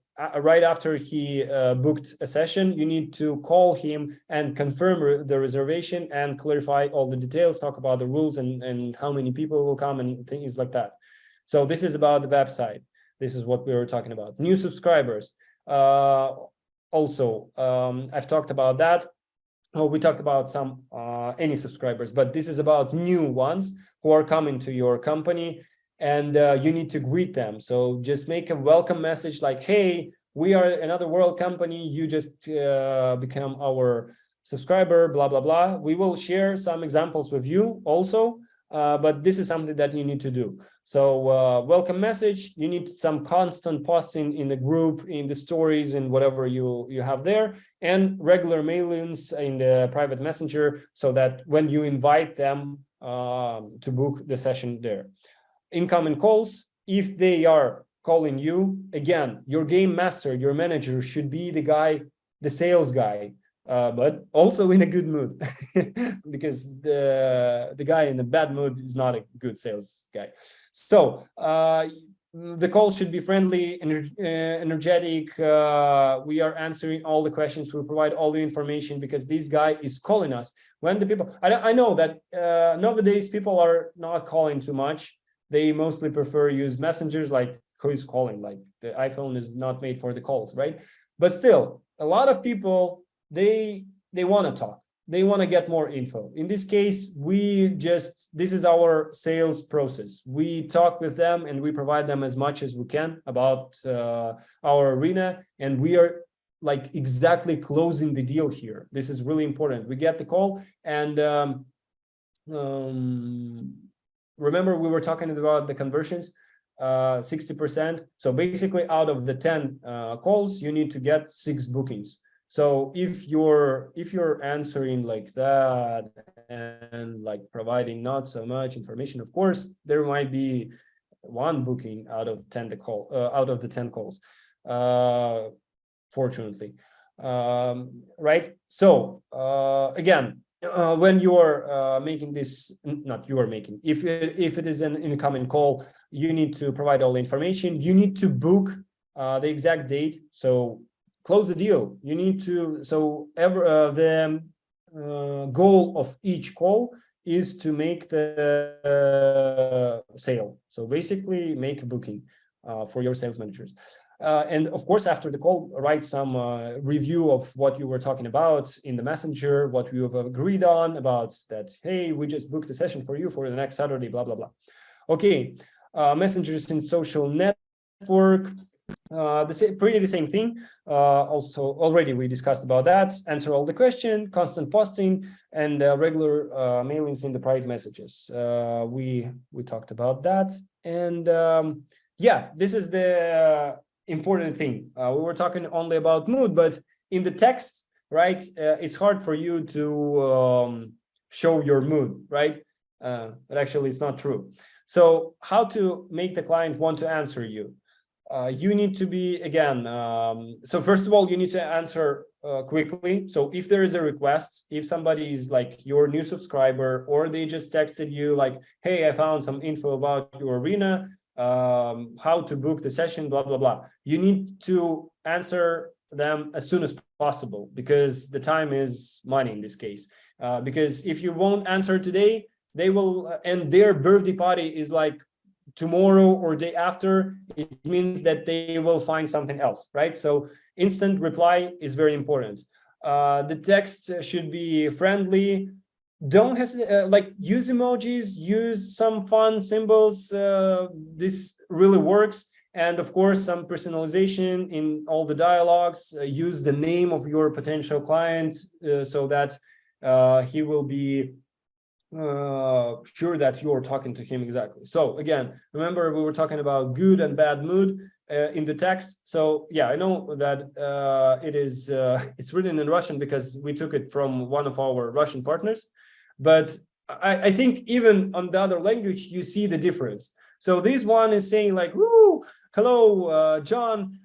right after he booked a session, you need to call him and confirm the reservation and clarify all the details, talk about the rules and how many people will come and things like that. So this is about the website. This is what we were talking about. New subscribers. Also, I've talked about that. Oh, we talked about some any subscribers, but this is about new ones who are coming to your company. And you need to greet them. So just make a welcome message like, hey, we are Another World company. You just become our subscriber, blah, blah, blah. We will share some examples with you also, but this is something that you need to do. So welcome message, you need some constant posting in the group, in the stories, and whatever you have there, and regular mailings in the private messenger, so that when you invite them to book the session there. Incoming calls, if they are calling you, again, your game master, your manager should be the guy, the sales guy, but also in a good mood, because the guy in a bad mood is not a good sales guy. So the call should be friendly, energetic. We are answering all the questions. We provide all the information because this guy is calling us. When the people, I know that nowadays people are not calling too much. They mostly prefer use messengers, like who is calling, like the iPhone is not made for the calls, right? But still, a lot of people, they want to talk. They want to get more info. In this case, this is our sales process. We talk with them and we provide them as much as we can about our arena, and we are like exactly closing the deal here. This is really important. We get the call, and remember we were talking about the conversions, 60%. So basically out of the 10 calls, you need to get 6 bookings. So if you're answering like that and like providing not so much information, of course, there might be 1 booking out of 10 out of the 10 calls, fortunately. Right. So again, when you're making this, not you are making, if it is an incoming call, you need to provide all the information. You need to book the exact date. So close the deal. You need to, so the goal of each call is to make the sale. So basically make a booking for your sales managers. And of course, after the call, write some review of what you were talking about in the messenger, what we have agreed on about that. Hey, we just booked a session for you for the next Saturday, blah, blah, blah. Okay, messengers in social network. Pretty the same thing. Also, already we discussed about that. Answer all the question, constant posting, and regular mailings in the private messages. We talked about that, and yeah, this is the important thing. We were talking only about mood, but in the text, right? It's hard for you to show your mood, right? But actually, it's not true. So, how to make the client want to answer you? You need to be, again, so first of all, you need to answer quickly. So if there is a request, if somebody is like your new subscriber, or they just texted you like, hey, I found some info about your arena, how to book the session, blah, blah, blah. You need to answer them as soon as possible, because the time is money in this case. Because if you won't answer today, they will, and their birthday party is like tomorrow or day after, it means that they will find something else, right? So instant reply is very important. The text should be friendly. Don't hesitate, like use emojis, use some fun symbols. This really works. And of course, some personalization in all the dialogues. Use the name of your potential client so that he will be sure that you're talking to him exactly. So again, remember we were talking about good and bad mood in the text. So yeah, I know that it's written in Russian because we took it from one of our Russian partners, but I think even on the other language you see the difference. So this one is saying like, woo, hello, John,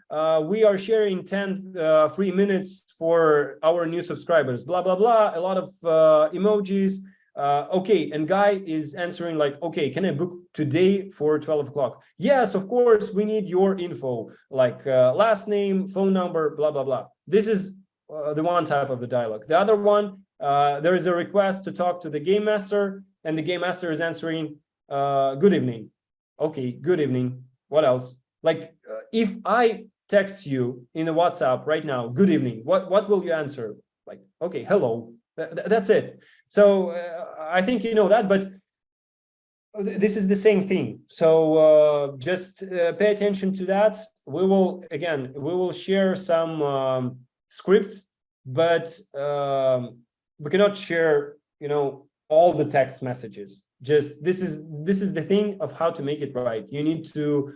we are sharing 10 free minutes for our new subscribers, blah, blah, blah, a lot of emojis. Okay, and guy is answering like, okay, can I book today for 12 o'clock? Yes, of course, we need your info, like last name, phone number, blah, blah, blah. This is the one type of the dialogue. The other one, there is a request to talk to the game master, and the game master is answering, good evening. Okay, good evening. What else? Like, if I text you in a WhatsApp right now, good evening, what will you answer? Like, okay, hello. That's it. So I think you know that, but this is the same thing. So just pay attention to that. We will share some scripts, but we cannot share, all the text messages. Just this is the thing of how to make it right. You need to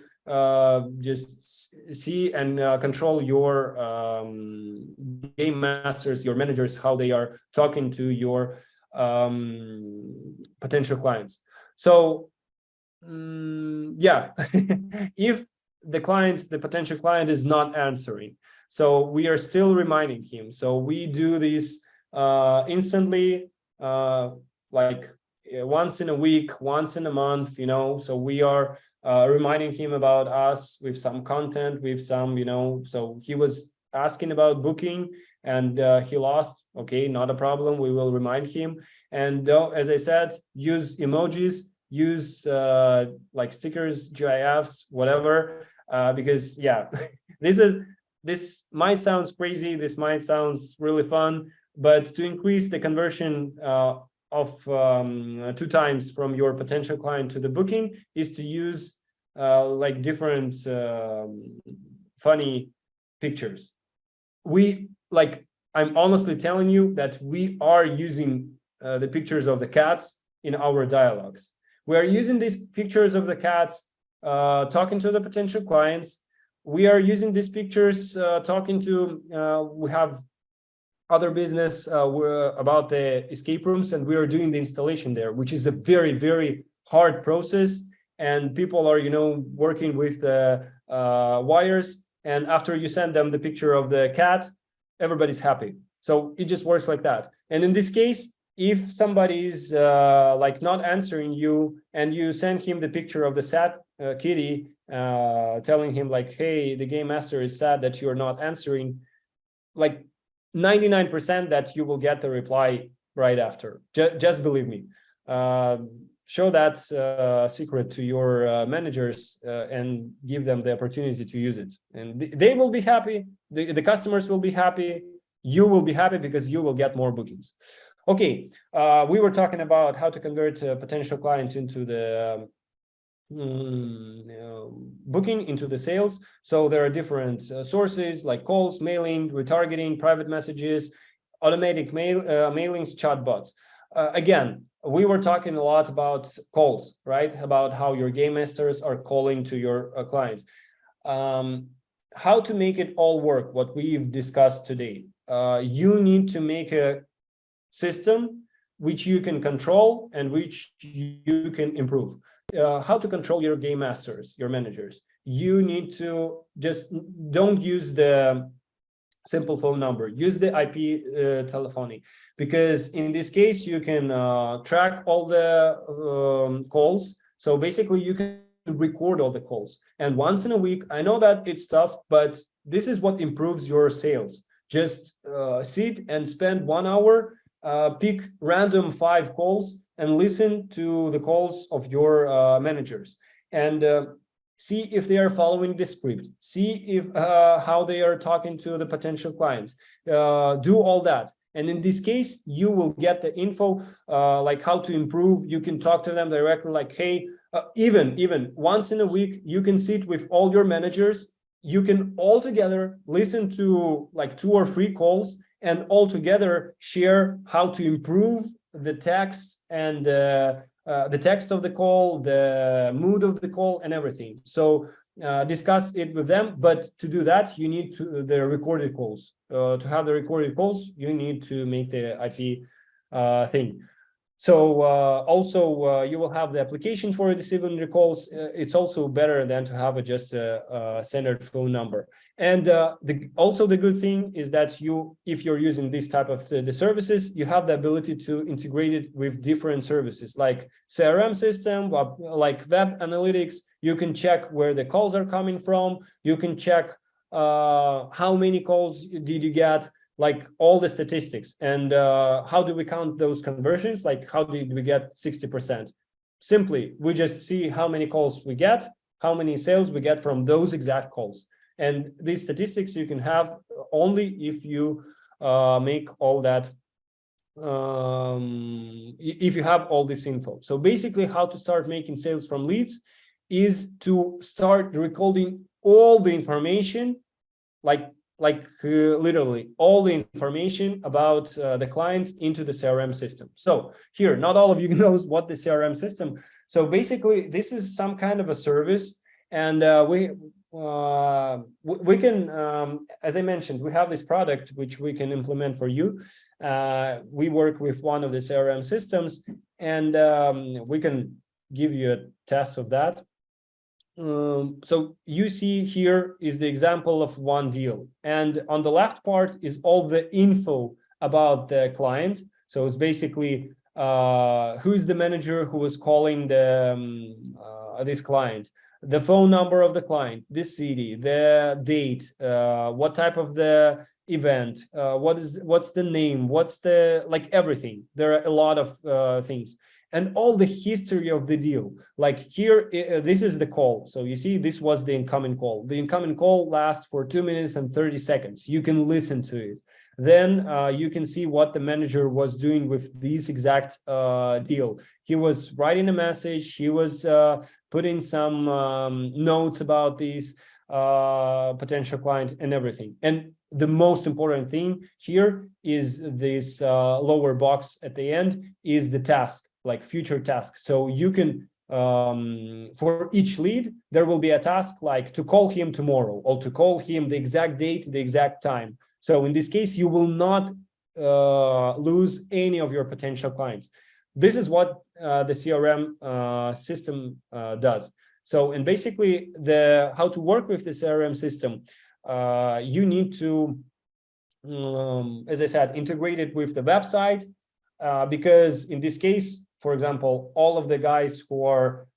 just see and control your game masters, your managers, how they are talking to your potential clients. So yeah, if the potential client is not answering, So we are still reminding him. So we do this instantly, like once in a week, once in a month, you know. So we are reminding him about us with some content, with some, you know. So he was asking about booking and he lost. Okay, not a problem. We will remind him. And as I said, use emojis, use like stickers, GIFs, whatever, because yeah, this might sound crazy, this might sound really fun, but to increase the conversion of 2 times from your potential client to the booking is to use like different funny pictures. I'm honestly telling you that we are using the pictures of the cats in our dialogues. We are using these pictures of the cats talking to the potential clients. We are using these pictures talking to, we have other business about the escape rooms, and we are doing the installation there, which is a very, very hard process. And people are, you know, working with the wires. And after you send them the picture of the cat, everybody's happy. So it just works like that. And in this case, if somebody's like not answering you and you send him the picture of the sad kitty, telling him like, hey, the game master is sad that you're not answering, like 99% that you will get the reply right after. Just believe me. Show that secret to your managers and give them the opportunity to use it. And they will be happy. The customers will be happy. You will be happy because you will get more bookings. Okay, we were talking about how to convert a potential client into the booking, into the sales. So there are different sources like calls, mailing, retargeting, private messages, automatic mailings, chatbots. Again, we were talking a lot about calls, right? About how your game masters are calling to your clients. How to make it all work, what we've discussed today. You need to make a system which you can control and which you can improve. How to control your game masters, your managers. You need to just don't use the simple phone number, use the IP telephony, because in this case you can track all the calls. So basically you can record all the calls, and once in a week, I know that it's tough, but this is what improves your sales. Just sit and spend 1 hour, pick random 5 calls and listen to the calls of your managers, and see if they are following the script, see if how they are talking to the potential client, do all that. And in this case, you will get the info like how to improve. You can talk to them directly, like, hey, even once in a week, you can sit with all your managers. You can all together listen to like 2 or 3 calls and all together share how to improve the text and the text of the call, the mood of the call, and everything. So discuss it with them. But to do that, you need the recorded calls. To have the recorded calls, you need to make the IP thing. So also you will have the application for receiving the calls. It's also better than to have just a standard phone number. And also the good thing is that if you're using this type of the services, you have the ability to integrate it with different services like CRM system, like web analytics. You can check where the calls are coming from. You can check how many calls did you get, like all the statistics. And how do we count those conversions? Like how did we get 60%? Simply, we just see how many calls we get, how many sales we get from those exact calls. And these statistics you can have only if you make all that, if you have all this info. So basically, how to start making sales from leads is to start recording all the information, like literally all the information about the client into the CRM system. So here, not all of you knows what the CRM system. So basically, this is some kind of a service, and we can, as I mentioned, we have this product which we can implement for you. We work with one of the CRM systems, and we can give you a test of that. so you see here is the example of one deal, and on the left part is all the info about the client. So it's basically who is the manager who was calling this client, the phone number of the client, this city, the date, what type of the event, what's the name, what's the, like, everything. There are a lot of things, and all the history of the deal. Like here, this is the call. So you see, this was the incoming call. The incoming call lasts for 2 minutes and 30 seconds. You can listen to it. Then you can see what the manager was doing with this exact deal. He was writing a message. He was putting some notes about this potential client and everything. And the most important thing here is this lower box at the end is the task, like future task. So you can, for each lead, there will be a task like to call him tomorrow or to call him the exact date, the exact time. So in this case, you will not lose any of your potential clients. This is what the CRM system does. So, and basically how to work with the CRM system, you need to, as I said, integrate it with the website, because in this case, for example, all of the guys who are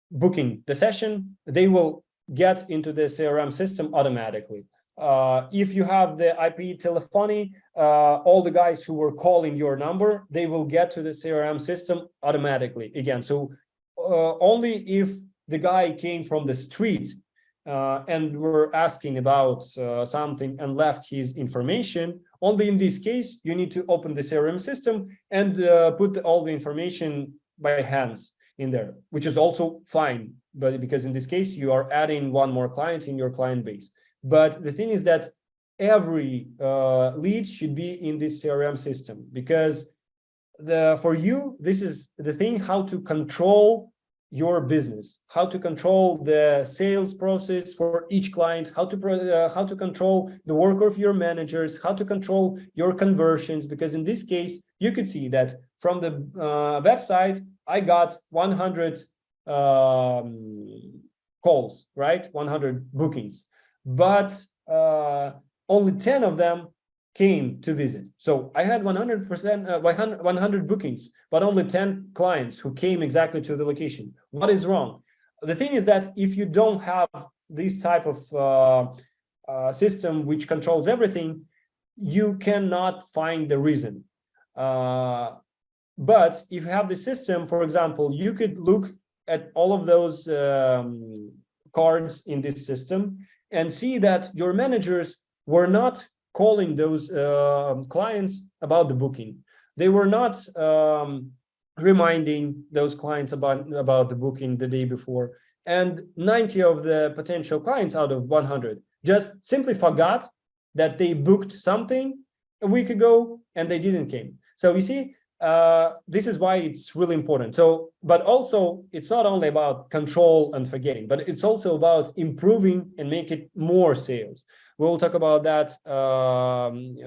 booking the session, they will get into the CRM system automatically. If you have the IP telephony, all the guys who were calling your number, they will get to the CRM system automatically again. So only if the guy came from the street and were asking about something and left his information, only in this case, you need to open the CRM system and put all the information by hands in there, which is also fine. But because in this case, you are adding one more client in your client base. But the thing is that every lead should be in this CRM system, because for you, this is the thing, how to control your business, how to control the sales process for each client, how to control the work of your managers, how to control your conversions. Because in this case, you could see that from the website, I got 100 calls, right? 100 bookings, but only 10 of them came to visit. So I had 100%, 100 bookings, but only 10 clients who came exactly to the location. What is wrong? The thing is that if you don't have this type of system which controls everything, you cannot find the reason. But if you have the system, for example, you could look at all of those cards in this system and see that your managers were not calling those clients about the booking. They were not reminding those clients about the booking the day before. And 90 of the potential clients out of 100 just simply forgot that they booked something a week ago and they didn't came. So you see, this is why it's really important. So, but also it's not only about control and forgetting, but it's also about improving and make it more sales. We'll talk about that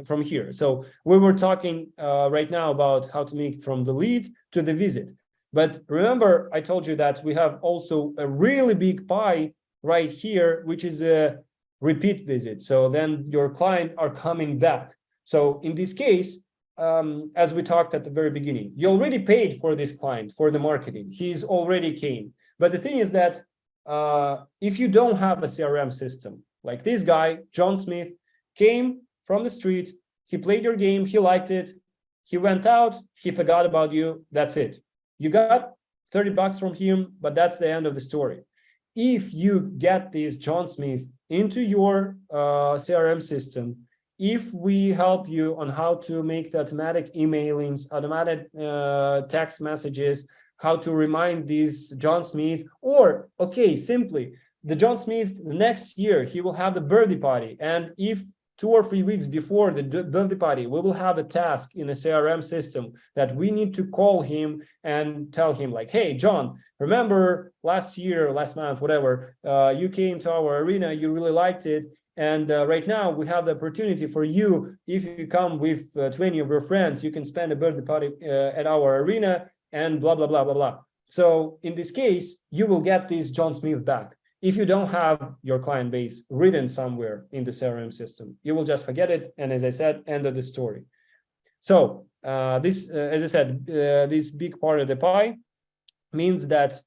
from here. So we were talking right now about how to make from the lead to the visit. But remember, I told you that we have also a really big pie right here, which is a repeat visit. So then your client are coming back. So in this case, as we talked at the very beginning, you already paid for this client for the marketing. He's already came. But the thing is that if you don't have a CRM system, like this guy, John Smith, came from the street, he played your game, he liked it, he went out, he forgot about you, that's it. You got 30 bucks from him, but that's the end of the story. If you get this John Smith into your CRM system, if we help you on how to make the automatic emailings, automatic text messages, how to remind these John Smith, or, okay, simply, the John Smith next year, he will have the birthday party. And if 2 or 3 weeks before the birthday party, we will have a task in a CRM system that we need to call him and tell him like, hey, John, remember last year, last month, whatever, you came to our arena, you really liked it. And right now we have the opportunity for you, if you come with 20 of your friends, you can spend a birthday party at our arena. and blah, blah, blah, blah, blah. So in this case, you will get this John Smith back. If you don't have your client base written somewhere in the CRM system, you will just forget it. And as I said, end of the story. So this, as I said, this big part of the pie means that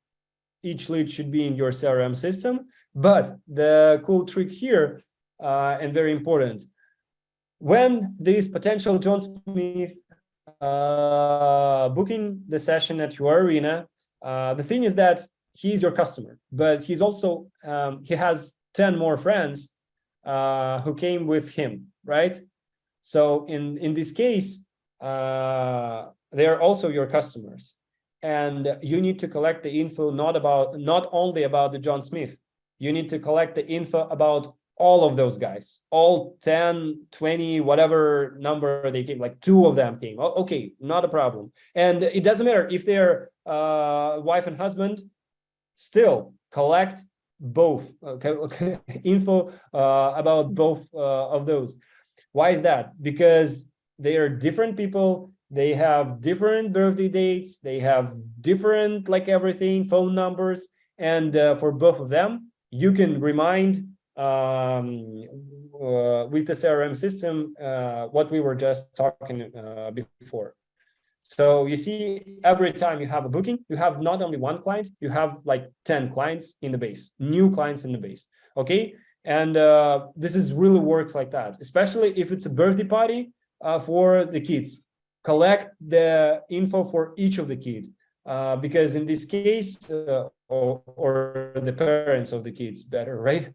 each lead should be in your CRM system. But the cool trick here, and very important, when this potential John Smith booking the session at your arena, the thing is that he's your customer, but he's also, he has 10 more friends who came with him, right? So in this case, they're also your customers. And you need to collect the info not only about the John Smith. You need to collect the info about all of those guys, all 10, 20, whatever number they came, like 2 of them came. Okay, not a problem. And it doesn't matter if they're wife and husband, still collect both info about both of those. Why is that? Because they are different people. They have different birthday dates. They have different, like everything, phone numbers. And for both of them, you can remind with the CRM system what we were just talking before. So you see, every time you have a booking, you have not only one client, you have like 10 clients in the base, new clients in the base. Okay. And this is really works like that, especially if it's a birthday party for the kids. Collect the info for each of the kids, because in this case, or the parents of the kids, better, right?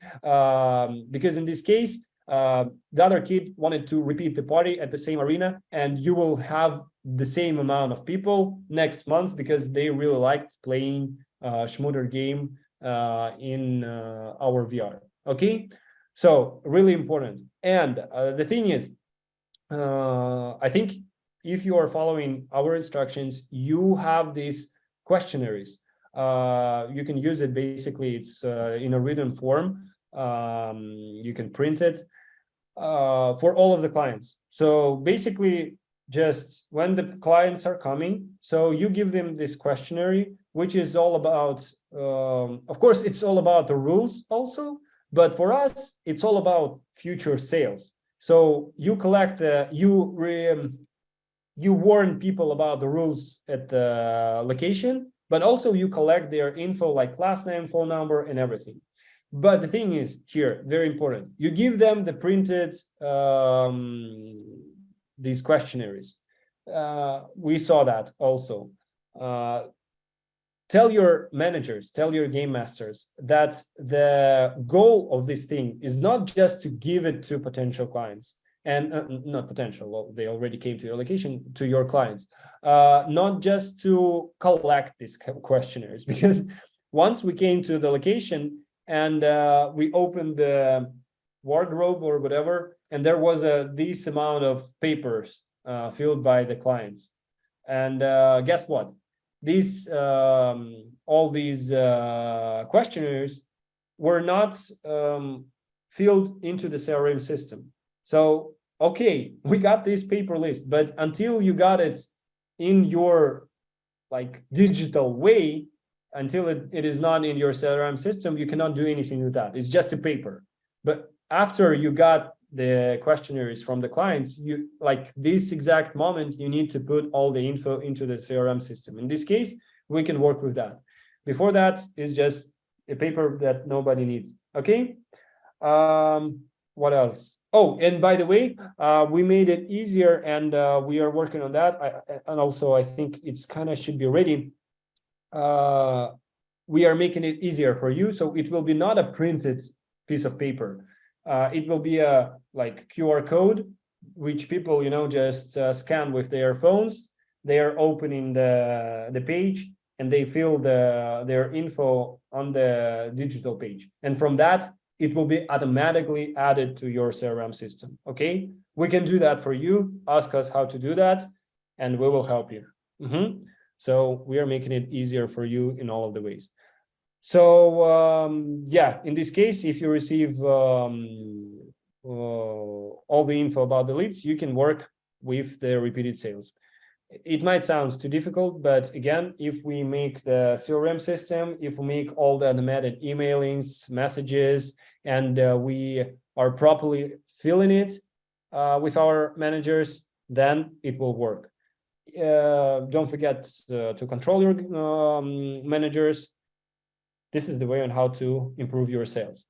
Because in this case, the other kid wanted to repeat the party at the same arena, and you will have the same amount of people next month because they really liked playing Schmooder game in our VR. Okay, so really important. And the thing is, I think if you are following our instructions, you have these questionnaires. You can use it. Basically, it's in a written form. You can print it for all of the clients. So basically, just when the clients are coming, so you give them this questionnaire, which is all about, of course, it's all about the rules also, but for us, it's all about future sales. So you collect, you warn people about the rules at the location, but also you collect their info like last name, phone number, and everything. But the thing is here, very important, you give them the printed these questionnaires. We saw that also. Tell your managers, tell your game masters that the goal of this thing is not just to give it to potential clients, and not potential, well, they already came to your location, to your clients, not just to collect these questionnaires, because once we came to the location and we opened the wardrobe or whatever, and there was this amount of papers filled by the clients. And guess what? These all these questionnaires were not filled into the CRM system. So, okay, we got this paper list, but until you got it in your like digital way, until it is not in your CRM system, you cannot do anything with that. It's just a paper. But after you got the questionnaires from the clients, you like this exact moment, you need to put all the info into the CRM system. In this case, we can work with that. Before that is just a paper that nobody needs. Okay. What else? Oh, and by the way, we made it easier, and we are working on that. And also, I think it's kind of should be ready. We are making it easier for you, so it will be not a printed piece of paper. It will be a like QR code, which people, you know, just scan with their phones. They are opening the page, and they fill their info on the digital page, and from that, it will be automatically added to your CRM system. Okay, we can do that for you. Ask us how to do that, and we will help you. So we are making it easier for you in all of the ways. So yeah, in this case, if you receive all the info about the leads, you can work with the repeated sales. it might sound too difficult, but again, if we make the CRM system, if we make all the automated emailings, messages, and we are properly filling it with our managers, then it will work. Don't forget to control your managers. This is the way on how to improve your sales.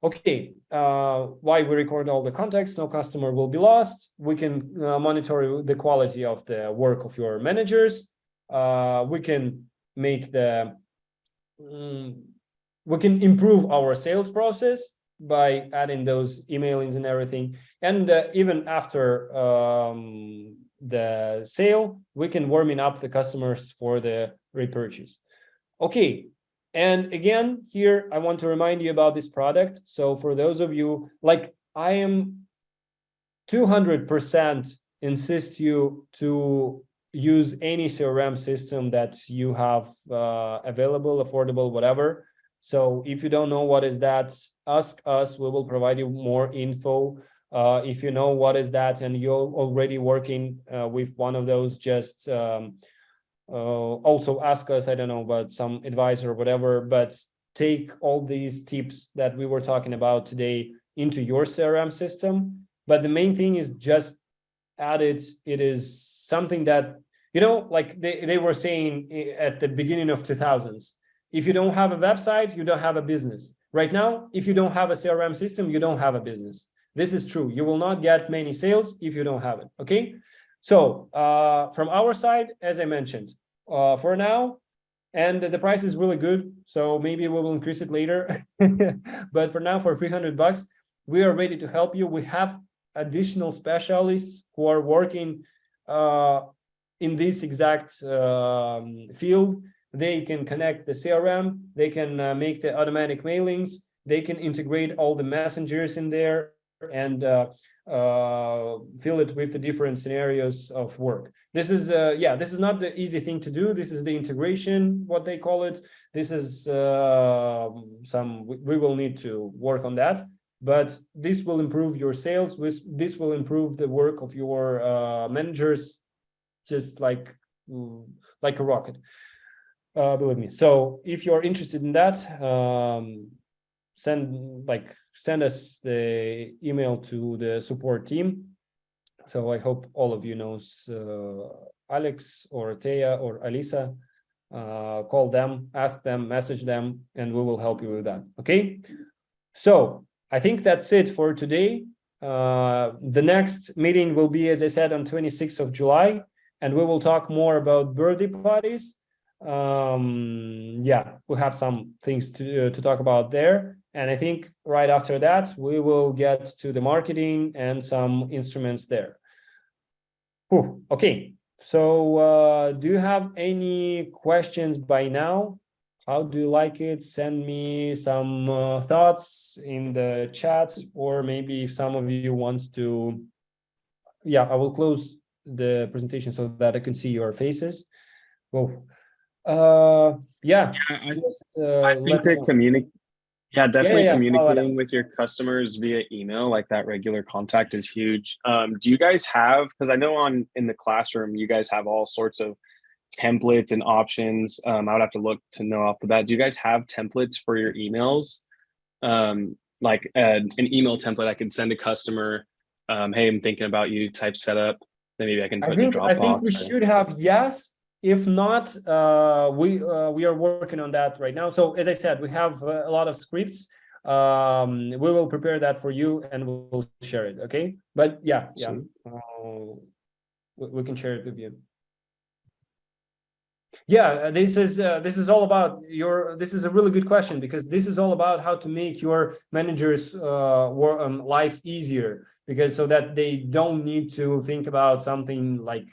Okay, why we record all the contacts, no customer will be lost. We can monitor the quality of the work of your managers. We can make we can improve our sales process by adding those emailings and everything. And even after the sale, we can warming up the customers for the repurchase. Okay. And again, here, I want to remind you about this product. So for those of you, like I am 200% insist you to use any CRM system that you have available, affordable, whatever. So if you don't know what is that, ask us, we will provide you more info. If you know what is that and you're already working with one of those, just also ask us, I don't know, but some advice or whatever, but take all these tips that we were talking about today into your CRM system. But the main thing is just add it. It is something that, you know, like they were saying at the beginning of 2000s, if you don't have a website, you don't have a business. Right now, if you don't have a CRM system, you don't have a business. This is true. You will not get many sales if you don't have it. Okay. So from our side, as I mentioned, for now, and the price is really good, so maybe we will increase it later. But for now, for $300, we are ready to help you. We have additional specialists who are working in this exact field. They can connect the CRM, they can make the automatic mailings, they can integrate all the messengers in there, and fill it with the different scenarios of work. This is this is not the easy thing to do. This is the integration, what they call it. This is we will need to work on that, but this will improve your sales. This will improve the work of your managers, just like a rocket. Believe me. So if you're interested in that, send us the email to the support team. So I hope all of you knows Alex or Teya or Alisa. Call them, ask them, message them, and we will help you with that. Okay. So I think that's it for today. The next meeting will be, as I said, on 26th of July, and we will talk more about birthday parties. We have some things to talk about there. And I think right after that, we will get to the marketing and some instruments there. Okay, so do you have any questions by now? How do you like it? Send me some thoughts in the chat, or maybe if some of you wants to, I will close the presentation so that I can see your faces. Well, I think that definitely communicating with your customers via email, like that regular contact, is huge. Do you guys have, because I know in the classroom you guys have all sorts of templates and options. I would have to look to know off the bat. Do you guys have templates for your emails? Like an email template I can send a customer, hey, I'm thinking about you type setup, then maybe I can put in Dropbox. I think we should have, yes. If not, we are working on that right now. So as I said, we have a lot of scripts. We will prepare that for you and we'll share it. Okay. But we can share it with you. Yeah, this is all about this is a really good question, because this is all about how to make your managers life easier, because so that they don't need to think about something like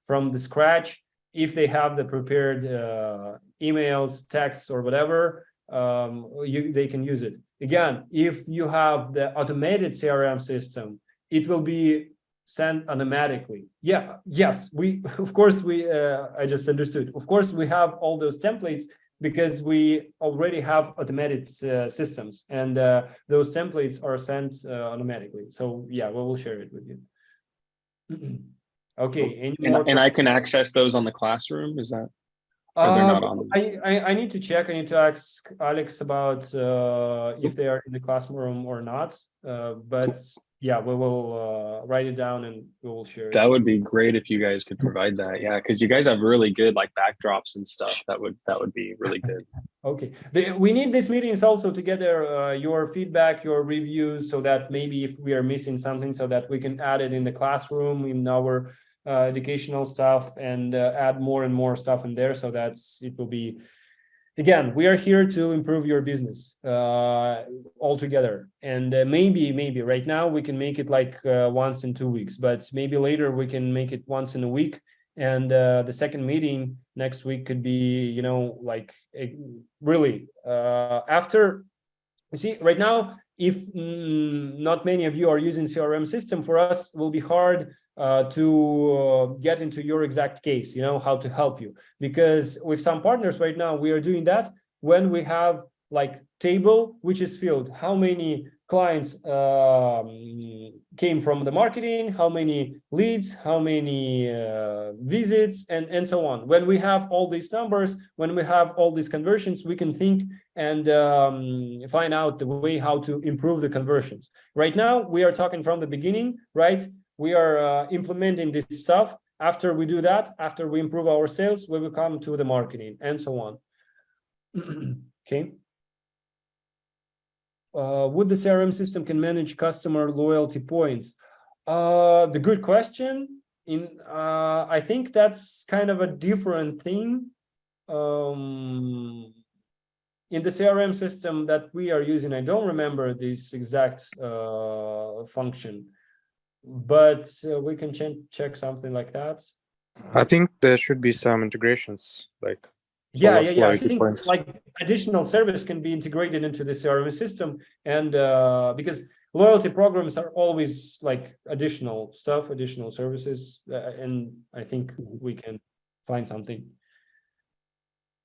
from the scratch. If they have the prepared emails, texts, or whatever, they can use it. Again, if you have the automated CRM system, it will be sent automatically. Yes, of course I just understood. Of course, we have all those templates because we already have automated systems, and those templates are sent automatically. So we will share it with you. Okay. Any And more? I can access those on the classroom. Is that? Or they're not on. I need to check. I need to ask Alex about if they are in the classroom or not. But yeah, we will write it down and we will share it. That would be great if you guys could provide that. Yeah, because you guys have really good like backdrops and stuff. That would be really good. Okay. We need these meetings also to gather your feedback, your reviews, so that maybe if we are missing something, so that we can add it in the classroom in our educational stuff and add more and more stuff in there, so that it will be, again, we are here to improve your business all together. And maybe right now we can make it like once in 2 weeks, but maybe later we can make it once in a week. And the second meeting next week could be, you know, like really after. You see, right now, if not many of you are using CRM system, for us will be hard to get into your exact case, you know, how to help you. Because with some partners right now, we are doing that when we have like table which is filled, how many clients came from the marketing, how many leads, how many visits, and so on. When we have all these numbers, when we have all these conversions, we can think and find out the way how to improve the conversions. Right now, we are talking from the beginning, right? We are implementing this stuff. After we do that, after we improve our sales, we will come to the marketing and so on. Okay. Would the CRM system can manage customer loyalty points? The good question. I think that's kind of a different thing. In the CRM system that we are using, I don't remember this exact function, but we can check something like that. I think there should be some integrations, like yeah. I think like additional service can be integrated into the CRM system, and because loyalty programs are always like additional stuff, additional services, and I think we can find something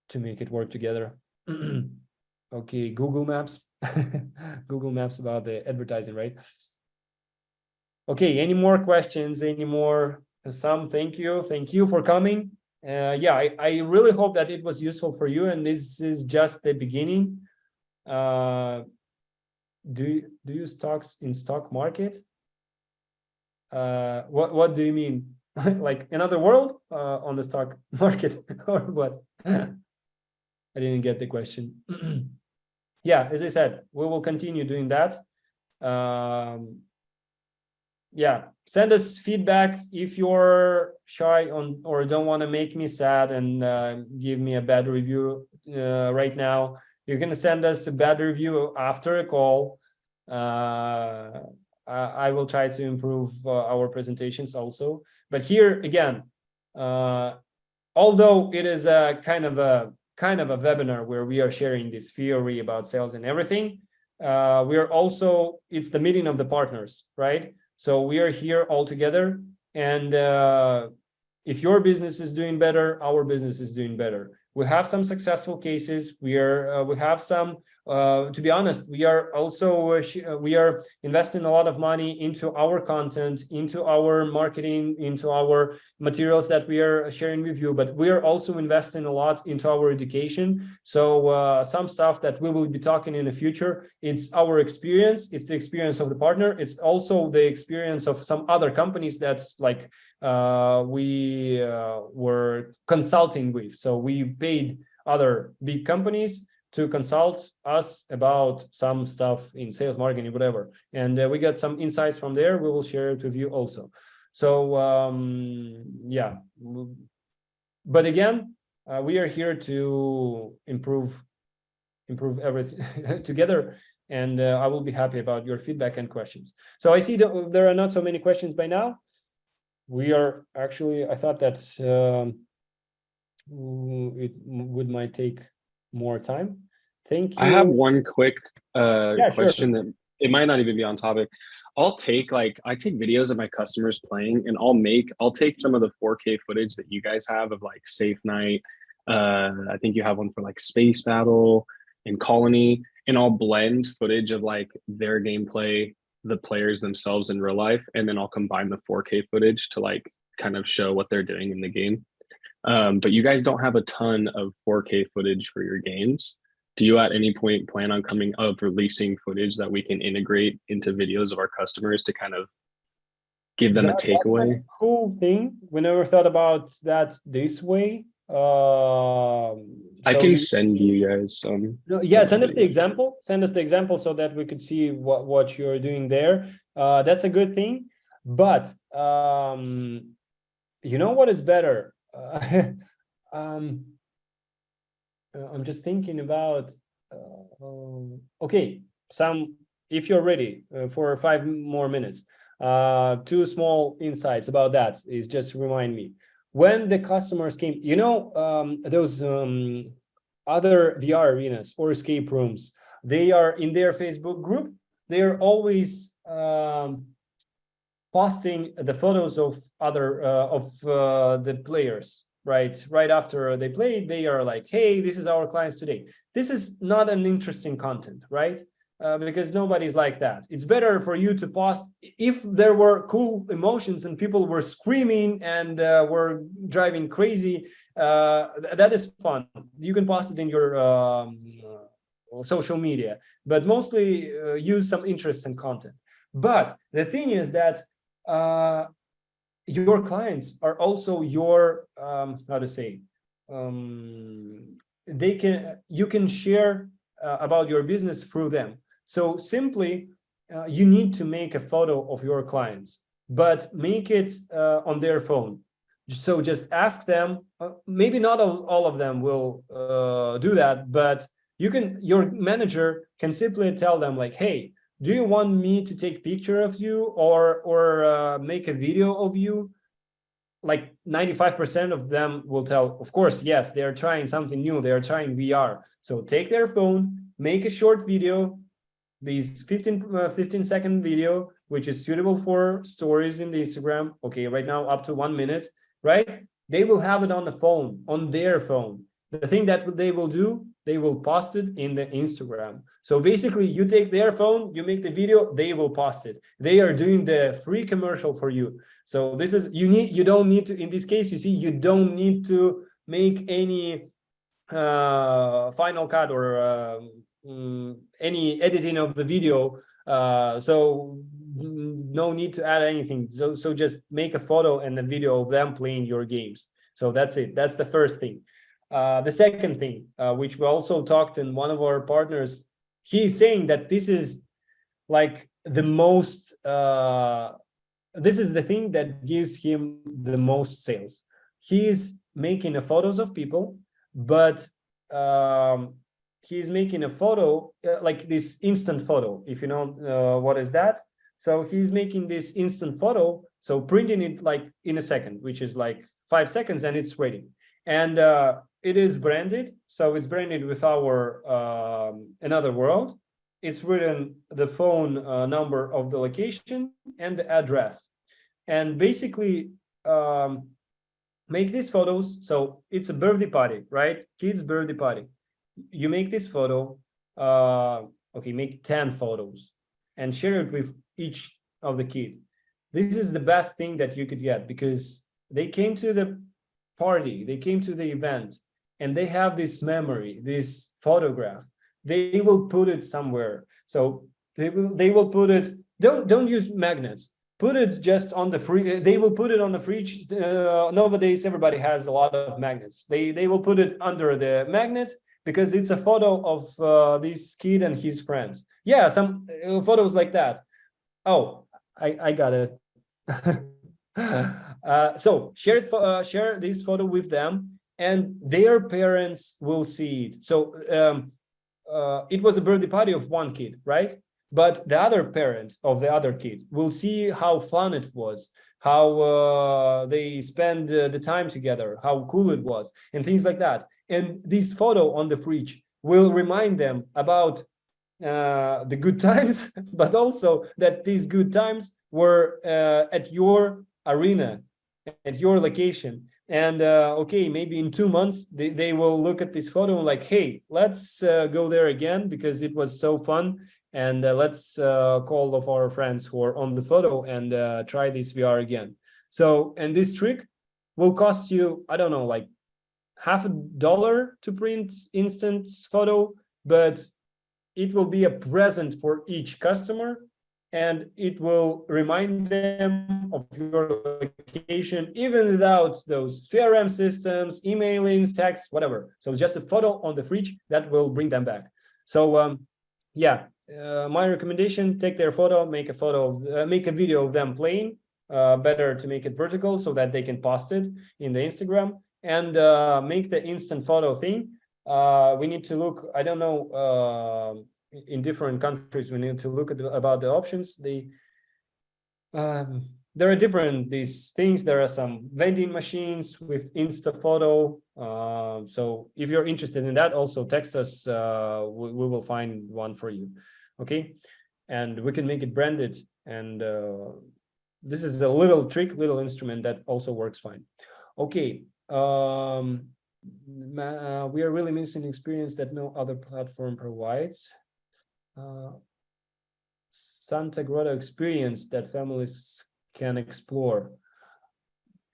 to make it work together. Okay, Google Maps. Google Maps about the advertising, right? Okay, any more questions? Any more? Some? Thank you for coming. Yeah, I really hope that it was useful for you, and this is just the beginning. Do you stocks in stock market? What do you mean? Like another world on the stock market or what? I didn't get the question. Yeah, as I said, we will continue doing that. Yeah, send us feedback if you're shy on or don't want to make me sad and give me a bad review right now. You're going to send us a bad review after a call. I will try to improve our presentations also. But here again, although it is a kind of a webinar where we are sharing this theory about sales and everything, we are also, it's the meeting of the partners, right? So we are here all together, and if your business is doing better, our business is doing better. We have some successful cases. We have some. To be honest, we are also we are investing a lot of money into our content, into our marketing, into our materials that we are sharing with you. But we are also investing a lot into our education. So some stuff that we will be talking in the future, it's our experience. It's the experience of the partner. It's also the experience of some other companies that's like we were consulting with. So we paid other big companies to consult us about some stuff in sales, marketing, whatever. And we got some insights from there. We will share it with you also. So yeah, but again, we are here to improve everything together. And I will be happy about your feedback and questions. So I see that there are not so many questions by now. We are actually, I thought that it might take more time. Thank you. I have one quick question sure. that it might not even be on topic. I take videos of my customers playing, and I'll take some of the 4K footage that you guys have of like Safe Night. I think you have one for like Space Battle and Colony, and I'll blend footage of like their gameplay, the players themselves in real life, and then I'll combine the 4K footage to like kind of show what they're doing in the game. But you guys don't have a ton of 4K footage for your games. Do you at any point plan on coming up releasing footage that we can integrate into videos of our customers to kind of give them a takeaway? That's a cool thing. We never thought about that this way. I can send you guys some. Yeah, send us the example. Send us the example so that we could see what you're doing there. That's a good thing. But you know what is better? I'm just thinking about. Okay, if you're ready for 5 more minutes. 2 small insights about that is just remind me. When the customers came, you know, those other VR arenas or escape rooms, they are in their Facebook group. They're always posting the photos of the players, right after they play. They are like, hey, this is our clients today. This is not an interesting content, right? Because nobody's like that. It's better for you to post if there were cool emotions and people were screaming and were driving crazy. That is fun. You can post it in your social media, but mostly use some interesting content. But the thing is that your clients are also your you can share about your business through them. So simply, you need to make a photo of your clients, but make it on their phone. So just ask them. Maybe not all of them will do that, but your manager can simply tell them like, hey, do you want me to take picture of you or make a video of you? Like 95% of them will tell, of course, yes, they are trying something new. They are trying VR. So take their phone, make a short video, these 15-second video, which is suitable for stories in the Instagram. Okay, right now up to 1 minute, right? They will have it on the phone, on their phone. The thing that they will do, they will post it in the Instagram. So basically, you take their phone, you make the video, they will post it. They are doing the free commercial for you. So this is you don't need to, in this case, you see, you don't need to make any Final Cut or any editing of the video. So no need to add anything. So just make a photo and a video of them playing your games. So that's it. That's the first thing. The second thing, which we also talked in one of our partners, he's saying that this is like the most, this is the thing that gives him the most sales. He's making photos of people, but he's making a photo, like this instant photo, if you know what is that. So he's making this instant photo, so printing it like in a second, which is like 5 seconds, and it's ready. And it is branded, so it's branded with our Another World. It's written the phone number of the location and the address. And basically make these photos. So it's a birthday party, right? Kids' birthday party. You make this photo, okay, make 10 photos and share it with each of the kid. This is the best thing that you could get, because they came to the party, they came to the event, and they have this memory, this photograph. They will put it somewhere. So they will put it, don't use magnets. Put it just on the free, they will put it on the fridge. Nowadays, everybody has a lot of magnets. They will put it under the magnet, because it's a photo of this kid and his friends. Yeah, some photos like that. Oh, I got it. So share this photo with them, and their parents will see it. So it was a birthday party of one kid, right? But the other parent of the other kid will see how fun it was, how they spend the time together, how cool it was, and things like that. And this photo on the fridge will remind them about the good times, but also that these good times were at your arena, at your location. And okay, maybe in 2 months, they will look at this photo and like, hey, let's go there again because it was so fun. And let's call of our friends who are on the photo and try this VR again. So, and this trick will cost you, I don't know, like $50 to print instant photo, but it will be a present for each customer, and it will remind them of your location even without those CRM systems, emailings, texts, whatever. So just a photo on the fridge that will bring them back. So my recommendation: take their photo, make a video of them playing. Better to make it vertical so that they can post it in the Instagram, and make the instant photo thing. We need to look, I don't know, in different countries, we need to look at about the options. There are different these things. There are some vending machines with Insta photo. So if you're interested in that, also text us. We will find one for you. Okay, and we can make it branded. And this is a little trick, little instrument that also works fine. Okay. We are really missing experience that no other platform provides. Santa Grotto experience that families can explore.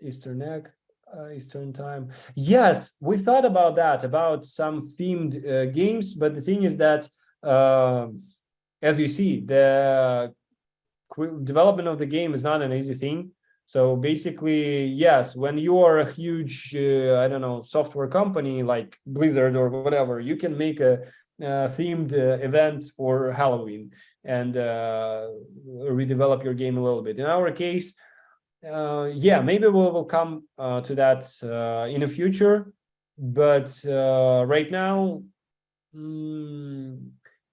Eastern egg, Eastern time. Yes, we thought about that, about some themed games, but the thing is that, as you see, the development of the game is not an easy thing. So basically, yes, when you are a huge, I don't know, software company like Blizzard or whatever, you can make a themed event for Halloween and redevelop your game a little bit. In our case, maybe we will come to that in the future, but right now, we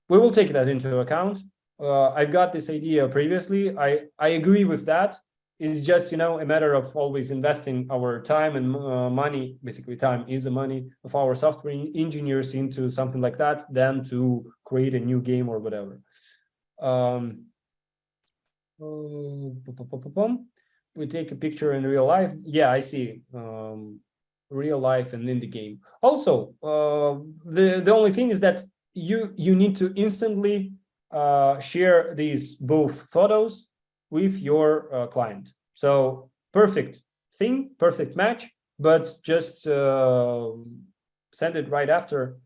will take that into account. I've got this idea previously. I agree with that. It's just, a matter of always investing our time and money. Basically, time is the money of our software engineers into something like that than to create a new game or whatever. We take a picture in real life. Yeah, I see. Real life and in the game. Also, the only thing is that you need to instantly share these both photos with your client. So perfect thing, perfect match, but just send it right after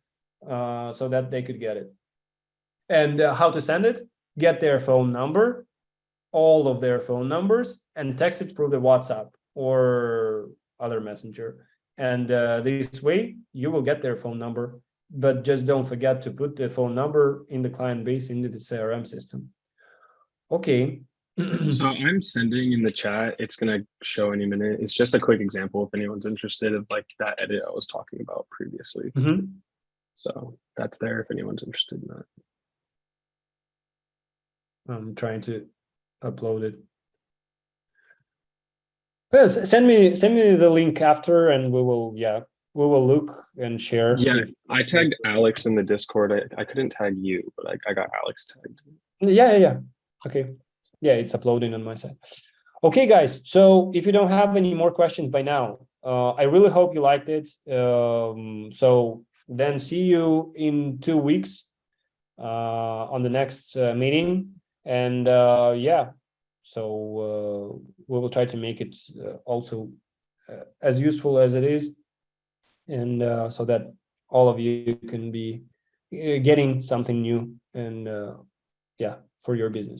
so that they could get it. And how to send it? Get their phone number, all of their phone numbers, and text it through the WhatsApp or other messenger. And this way you will get their phone number, but just don't forget to put the phone number in the client base into the CRM system. Okay. So I'm sending in the chat. It's going to show any minute. It's just a quick example if anyone's interested of like that edit I was talking about previously. So that's there if anyone's interested in that. I'm trying to upload it. Yes, send me the link after, and we will look and share. Yeah, I tagged Alex in the Discord. I couldn't tag you, but I got Alex tagged. Yeah. Okay. Yeah, it's uploading on my side. Okay, guys. So if you don't have any more questions by now, I really hope you liked it. So then see you in 2 weeks on the next meeting. And so we will try to make it also as useful as it is, and so that all of you can be getting something new and for your business.